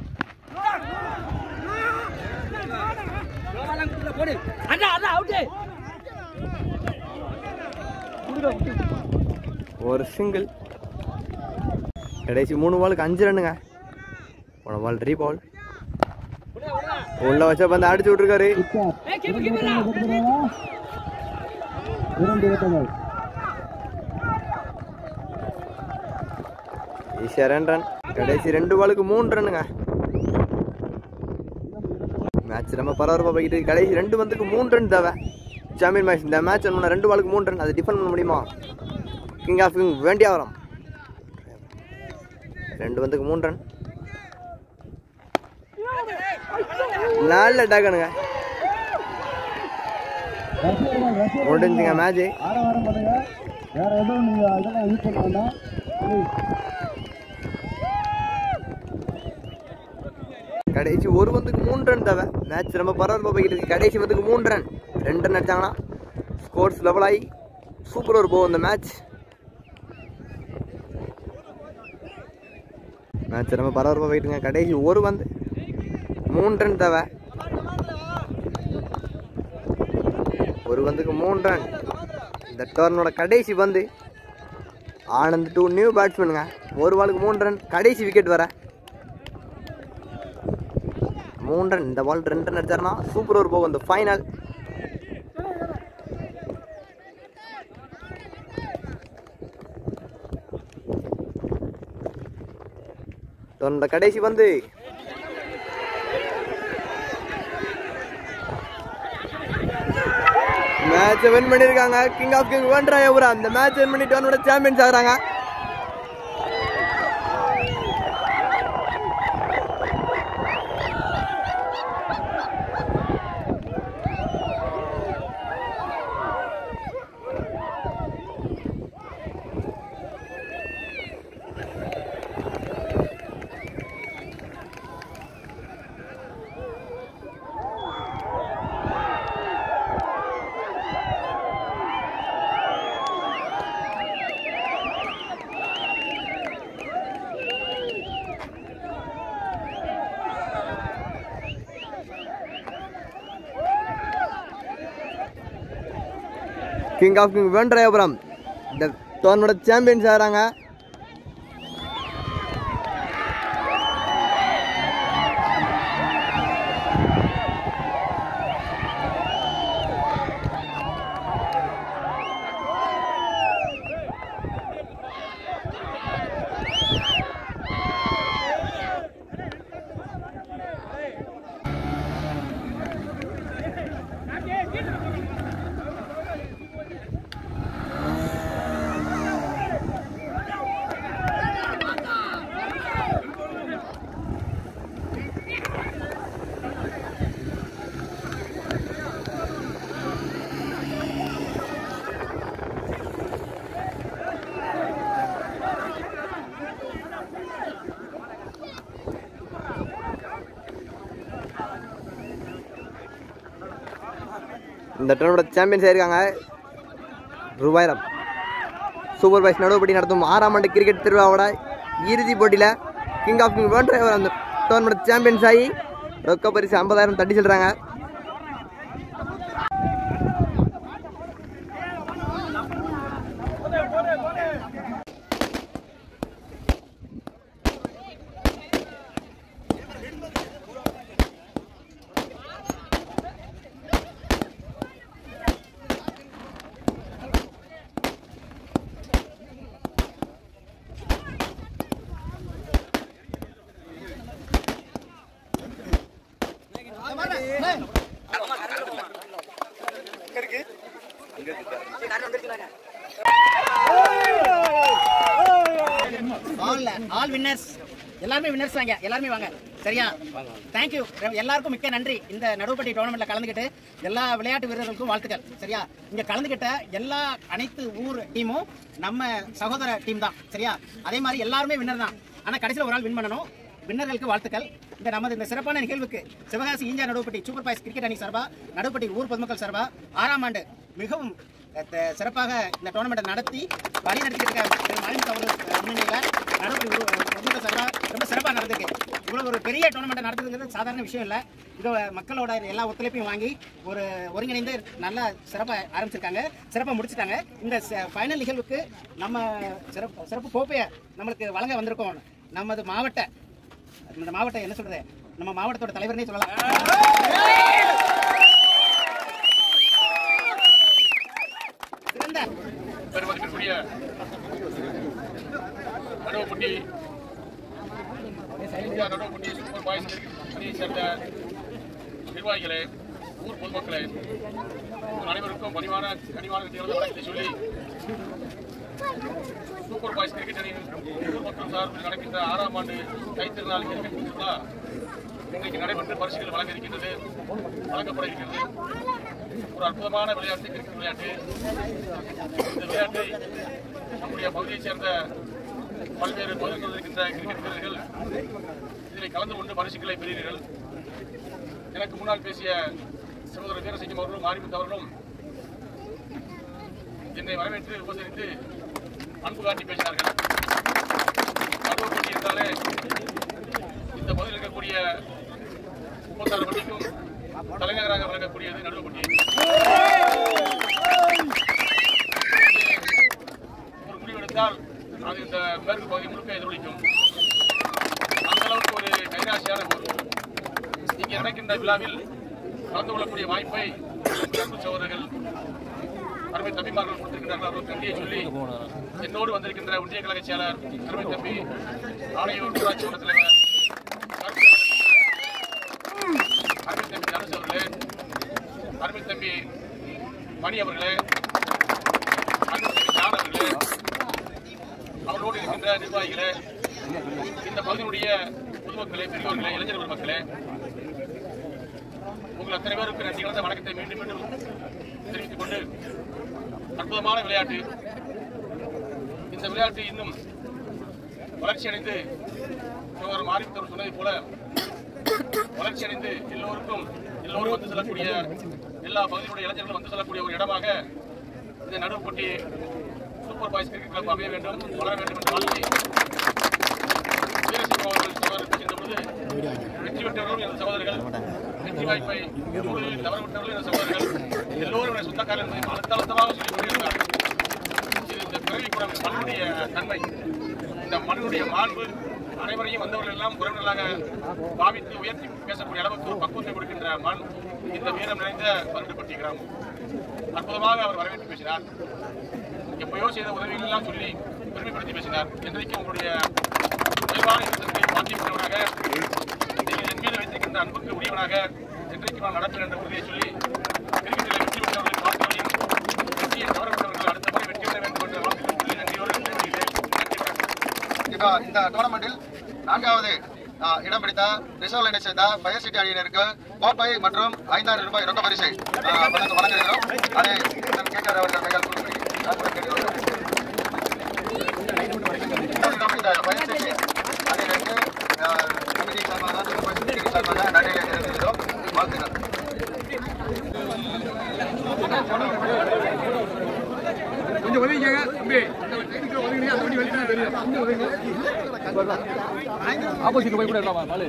ஒரு சிங்கிள். கடைசி 3 பாலுக்கு 5 ரன்னுங்க. போன பால் 3 பால். உள்ள வச்ச பந்து அடிச்சு விட்டுருக்காரு. ஈஸியா 2 ரன். கடைசி 2 பாலுக்கு 3 ரன்னுங்க. மேட்ச் ரொம்ப பரபரப்பாக போய்கிட்டு. கடைசி 2 பந்துக்கு 3 ரன் தேவை. Champion match. இந்த மேட்ச் 2 பாலுக்கு 3 ரன். அதை டிஃபெண்ட் பண்ண முடியுமா? King of king Vendiyavaram. 2 பந்துக்கு 3 ரன். நல்ல டக்குனுங்க முடிஞ்சுங்க மேட்ச். ஆரம் பண்ணுங்க. வேற எதுவும் நீங்க இதெல்லாம் யூஸ் பண்ண வேண்டாம். கடைசி ஒரு பந்துக்கு 3 ரன் தேவை. மேட்ச் ரொம்ப பரபரப்பாக போய்கிட்டு இருக்கு. கடைசி பந்துக்கு 3 ரன், 2 ரன் அடிச்சாங்கன்னா ஸ்கோர்ஸ் லெவல் ஆகி சூப்பர் ஒரு போகும் இந்த மேட்ச். மேட்ச் ரொம்ப பரபரப்பாக போயிட்டுங்க. கடைசி ஒரு பந்து 3 ரன் தேவை. ஒரு பந்துக்கு 3 ரன். இந்த டோர்னோட கடைசி பந்து ஆனந்த் 2 நியூ பேட்ஸ்மேனுங்க. ஒரு பாலுக்கு 3 ரன். கடைசி விக்கெட் வர 3 ரன். இந்த பால் 2 ரன் அடிச்சாருன்னா சூப்பர் ஓவர் போகும் இந்த ஃபைனல். டோர்னோட கடைசி பந்து மேட்சை வின் பண்ணியிருக்காங்க. கிங் ஆஃப் கிங் வேண்டாம் எவரா அந்த மேட்ச் வின் பண்ணி டோர்னோட சாம்பியன்ஸ் ஆகிறாங்க. கிங் ஆஃப் கிங் வென்றாயபுரம் இந்த டோர்னோட சாம்பியன்ஸ் ஆகிறாங்க. இந்த டோர்னோட சாம்பியன்ஸ் ஆயிருக்காங்க. ரூபாயிரம் சூப்பர் பாய்ஸ் நடுவுப்படி நடத்தும் 6ஆம் ஆண்டு கிரிக்கெட் திருவிழாவோட இறுதிப் போட்டியில் கிங் ஆஃப் கிங் வேண்டாம் அந்த டோர்னோட சாம்பியன்ஸ் ஆகி ரொக்க பரிசு 50,000 தட்டி சொல்கிறாங்க. ஆல் வின்னர்ஸ் எல்லாருமே வின்னர்ஸ் வாங்க, எல்லாருமே வாங்க சரியா. தேங்க்யூ எல்லாருக்கும் மிக்க நன்றி. இந்த நடுவுப்பட்டி டோர்னமெண்ட்ல கலந்துக்கிட்டு எல்லா விளையாட்டு வீரர்களுக்கும் வாழ்த்துக்கள் சரியா. இங்க கலந்துக்கிட்ட எல்லா அனைத்து ஊர் டீமும் நம்ம சகோதர டீம் தான் சரியா. அதே மாதிரி எல்லாருமே வின்னர் தான். ஆனா கடைசியில் ஒரு ஆள் வின் பண்ணணும். வின்னர்களுக்கு வாழ்த்துக்கள். இந்த சிறப்பான நிகழ்வுக்கு Sivakasi ஈஞ்சா Naduvupatti super boys cricket அணி சார்பா, நடுவுப்பட்டி ஊர் பொதுமக்கள் சார்பா 6ஆம் ஆண்டு மிகவும் சிறப்பாக இந்த டோர்னமெண்ட்டை நடத்தி வழி நடத்திக்கிட்டு முன்னணியில் நடுவுப்பட்டி பொதுமக்கள் சார்பா ரொம்ப சிறப்பாக நடந்திருக்கு. இவ்வளோ ஒரு பெரிய டோர்னமெண்ட்டை நடத்துறதுங்கிறது சாதாரண விஷயம் இல்லை. இது மக்களோட எல்லா ஒத்துழைப்பையும் வாங்கி ஒரு ஒருங்கிணைந்து நல்லா சிறப்பாக ஆரம்பிச்சிருக்காங்க, சிறப்பாக முடிச்சுட்டாங்க. இந்த ஃபைனல் நிகழ்வுக்கு நம்ம சிறப்பு கோப்பையை நம்மளுக்கு வழங்க வந்திருக்கோம். நமது இந்த மாவட்டம் என்ன சொல்றது, நம்ம மாவட்டத்தோட தலைவர்னே சொல்லலாம். சிறந்த பெருமதிப்பிற்குரிய நடுவுப்பட்டி சூப்பர் பாய்ஸ் அணியை சேர்ந்த நிர்வாகிகளே, ஊர் பொதுமக்களே, அனைவருக்கும் பணிவான வணக்கத்தை சொல்லி சூப்பர் பாய்ஸ் கிரிக்கெட் அணியின் ஊர் மக்கள் சார்பில் நடக்கின்ற 6ஆம் ஆண்டு கைத்திருநாள் கிரிக்கெட் திருவிழா இன்றைக்கு நடைபெற்று பரிசுகள் வழங்கப்பட இருக்கிறது. ஒரு அற்புதமான விளையாட்டு கிரிக்கெட் விளையாட்டு. இந்த விளையாட்டை நம்முடைய பகுதியைச் சேர்ந்த பல்வேறு பகுதிகளில் இருக்கின்ற கிரிக்கெட் வீரர்கள் இதில் கலந்து கொண்டு பரிசுகளை பெறுகிறீர்கள். எனக்கு முன்னால் பேசிய சகோதரர் வீரசிங்கம் அவர்களும் மாரிமுத்து அவர்களும் என்னை வரவேற்று உபசரித்து அன்பு காட்டி பேசினார்கள். நடுவர் போட்டி என்றாலே இந்த பகுதியில் இருக்கக்கூடிய 36 பள்ளிக்கும் தலைநகராக விளங்கக்கூடியது நடுவர் போட்டி. ஒரு முடிவெடுத்தால் அது இந்த மேற்கு பகுதி முழுக்க எதிரொலிக்கும். அந்த அளவுக்கு ஒரு கைராசியான போர். இங்கே நடக்கின்ற விழாவில் கலந்து கொள்ளக்கூடிய வாய்ப்பை அன்பு சகோதரர்கள் அருமை தம்பிமார்கள் கொடுத்திருக்கிறார்கள். அவர்கள் நன்றியை சொல்லி என்னோடு வந்திருக்கின்ற ஒன்றிய கழக செயலர் அருமை தம்பி ஆணையூர் ஊராட்சி மன்ற தலைவர் அருமை தம்பி தனுஷ் அவர்களே, அருமை தம்பி மணி அவர்களே, அருமை தம்பி ஜான் அவர்களே, அவர்களோடு இருக்கின்ற நிர்வாகிகளே, இந்த பகுதியினுடைய பொதுமக்களே, பெரியோர்களே, இளைஞர்கள் மக்களே, உங்கள் அத்தனை பேருக்கு நன்றி கலந்த வணக்கத்தை மீண்டும் மீண்டும் தெரிவித்துக் கொண்டு, அற்புதமான விளையாட்டு. இந்த விளையாட்டு இன்னும் வளர்ச்சி அடைந்து மாரிமுத்தவர் சொன்னதை போல வளர்ச்சி அடைந்து எல்லோரும் வந்து செல்லக்கூடிய எல்லா பகுதியினுடைய இளைஞர்களும் வந்து செல்லக்கூடிய ஒரு இடமாக இந்த நடுவர் போட்டி சூப்பர் பாய்ஸ் கிரிக்கெட் கிளப் அமைய வேண்டும், வளர வேண்டும் என்ற வாழ்க்கை வீரசிங்கம் அவர்கள் சகோதரர் பேசுகின்ற பொழுது வெற்றி பெற்றவர்களும் எனது சகோதரர்கள், வெற்றி வாய்ப்பை தவறவிட்டவர்களும் எனது சகோதரர்கள், எல்லோரும் சொந்தக்காரர் என்பதை அழுத்தமாக சொல்லிக் கொண்டிருக்கிறார்கள். இது இந்த பிறவி குணம், மண்ணுடைய தன்மை, இந்த மண்ணுடைய மாண்பு, அனைவரையும் வந்தவர்கள் எல்லாம் உறவினர்களாக பாவித்து உயர்த்தி பேசக்கூடிய அளவுக்கு ஒரு பக்குவத்தை கொடுக்கின்ற மண் இந்த வீரம் நிறைந்த பருவப்பட்டி கிராமம். அற்புதமாக அவர் வரவேற்று பேசினார். எப்பயோ செய்த உதவிகள் எல்லாம் சொல்லி பெருமைப்படுத்தி பேசினார். என்றைக்கும் உங்களுடைய குறைவான இடத்திற்கு பாக்கியப்பட்டவனாக, நீங்கள் என் மீது வைத்திருக்கின்ற அன்புக்கு உரியவனாக என்றைக்கு நான் நடப்பேன் என்ற உறுதியை சொல்லி கிரிக்கெட்டில் வெற்றி பெற்றவர்களை வாழ்த்துவதையும் வெற்றியை தவறப்பட்டவர்கள் அடுத்த முறை வெற்றி பெற வேண்டும் என்ற வாழ்த்துக்கள் சொல்லி நன்றியோடு இந்த டோர்னமெண்டில் 4வது இடம் பிடித்த ரிசர்வ் லைனை சேர்ந்த ஃபயர் சிட்டி அணியினருக்கு கோப்பை மற்றும் 5000 ரூபாய் ரொக்க பரிசை வழங்குகிறோம். அதை கேட்கிறார் அவர்கள் மையால் ஃபயர் சிட்டி அணியினருக்கு கமிட்டி சார்பாக நன்றியை தெரிவிக்கிறோம். வாழ்த்துக்கள். கொஞ்சம் ஒதுங்கிங்க தம்பி, ஒதுங்கினீங்க அந்த வண்டி வெளியே தெரியும். ஆப்போசிட் போய் கூட இல்லாமா நாளே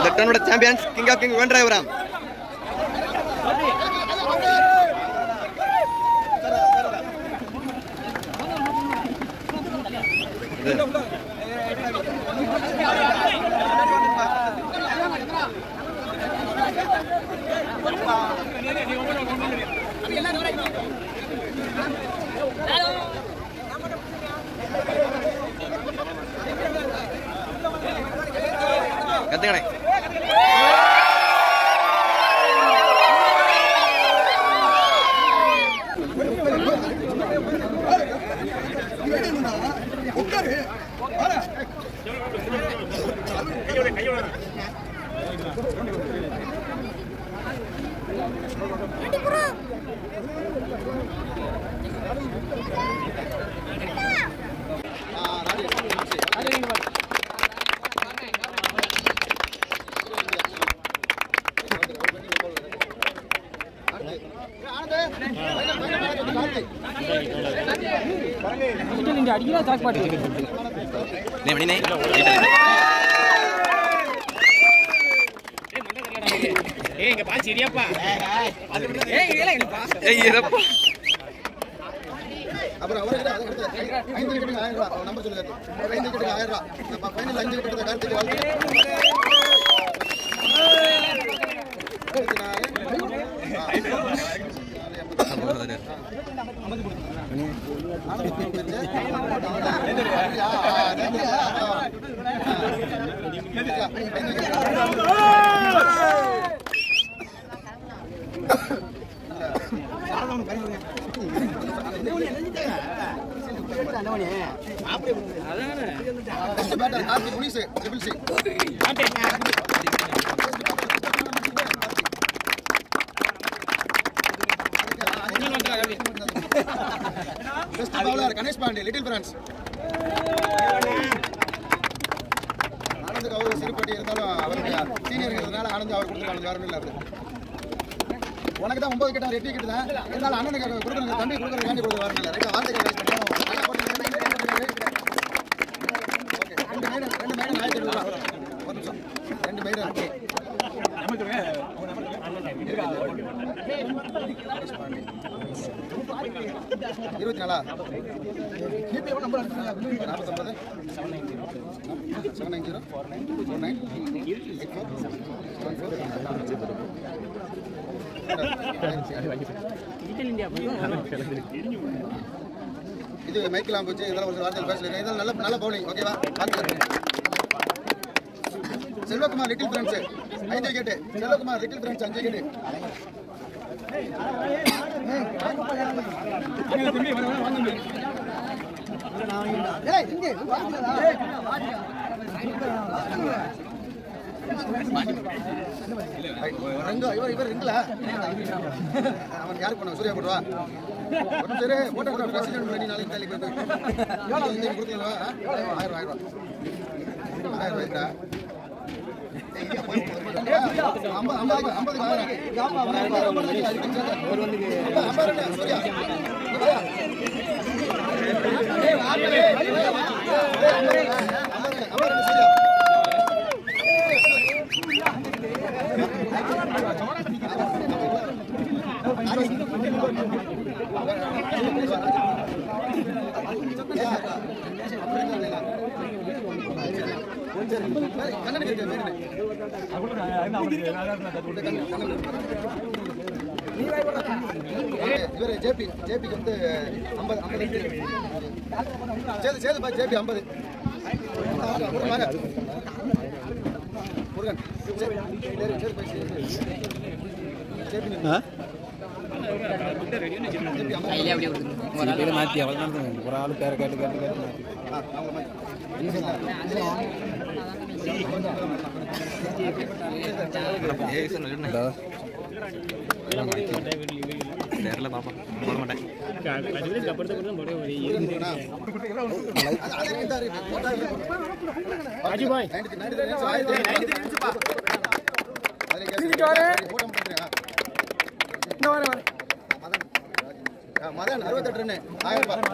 The tournament champions, King of King, one driver. கத்துக்கணே அடிக்கலாம் சாக் பாட்டு நீ மணி அப்புறம் அவருக்கு 5 விக்கெட்டுக்கு 1000 ரூபாய் நம்பர் சொல்லுங்க. 5 விக்கெட்டுக்கு 1000 ரூபாய். நம்ம ஃபைனல் 5 விக்கெட் எடுத்த கார்த்திக் வாழ்த்து. கார்த்திக் புனிஸ் triple C best bowler Ganesh Pandey little France. ஆனந்துக்கு அவர் சிறுபட்டி இருந்தாலும் அவருடைய சீனியர்ங்கிறதுனால ஆனந்த் அவர் கொடுத்துருக்காங்க. வேற ஒன்றும் இல்லை. உனக்கு தான் 9 விக்கெட் 8 விக்கெட் தான் இருந்தாலும் அண்ணனுக்கு கொடுக்குறது தம்பி கொடுக்குறது வேண்டி கொடுக்குறது வரணும் இல்லை. ரைட்டா வார்த்தைகள் ரைஸ் பண்ணுவோம். ஓகே 2 மைல் 1200 ரூபா. ஒரு நிமிஷம் 2 மைல் ஓகே 24 கிபி எவ்வளோ நம்பர் 49 790 49 இது மைக்கெல்லாம் போச்சு. இதெல்லாம் ஒரு வார்த்தையில் பேசல. இதெல்லாம் நல்ல பவுலிங். ஓகேவா? Selvakumar little France 5 wicket. Selvakumar little France 5 wicket. இவர் இருக்குல்ல அவன் யாருக்கு பண்ண சூர்யா போடுவா சரி போட்டோகிராஃப் பிரசிடென்ட் பண்ணி நாளைக்கு தள்ளி போயிட்டு கொடுத்துருவா 1000 ரூபாய் இவர் ஜேபிக்கு வந்து 50 சேதுப்பா ஜேபி 50 முருகன் மாற்றி அவ்வளோ ஒரு ஆள் பேரை கேட்டு நேரில் பார்ப்பேன் போட மாட்டேன். மதன் 68 ரன் 1000 ரூபாய்.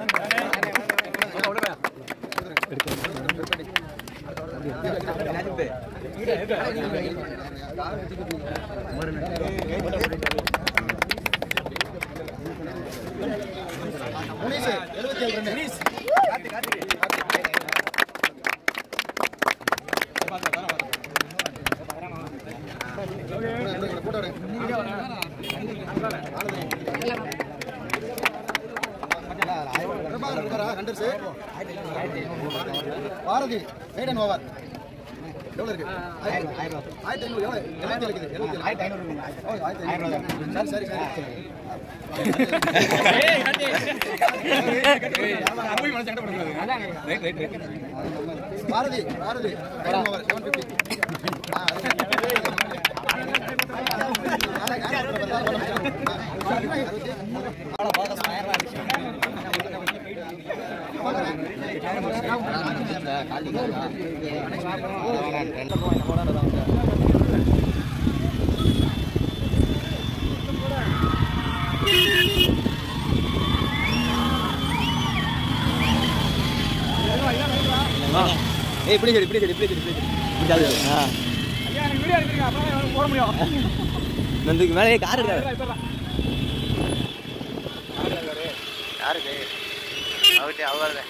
Munis 77 run. Bharathi maiden over எவ்வளவு இருக்கு? 1500 எவ்வளவு? 700 இருக்குது. 1500 சரி பாரதி மேடன் ஓவர் 750. இப்படி சரி போட முடியும். இதுக்கு மேலே கார் இருக்காது யாருக்கு அவர்கிட்ட அவர் என்ன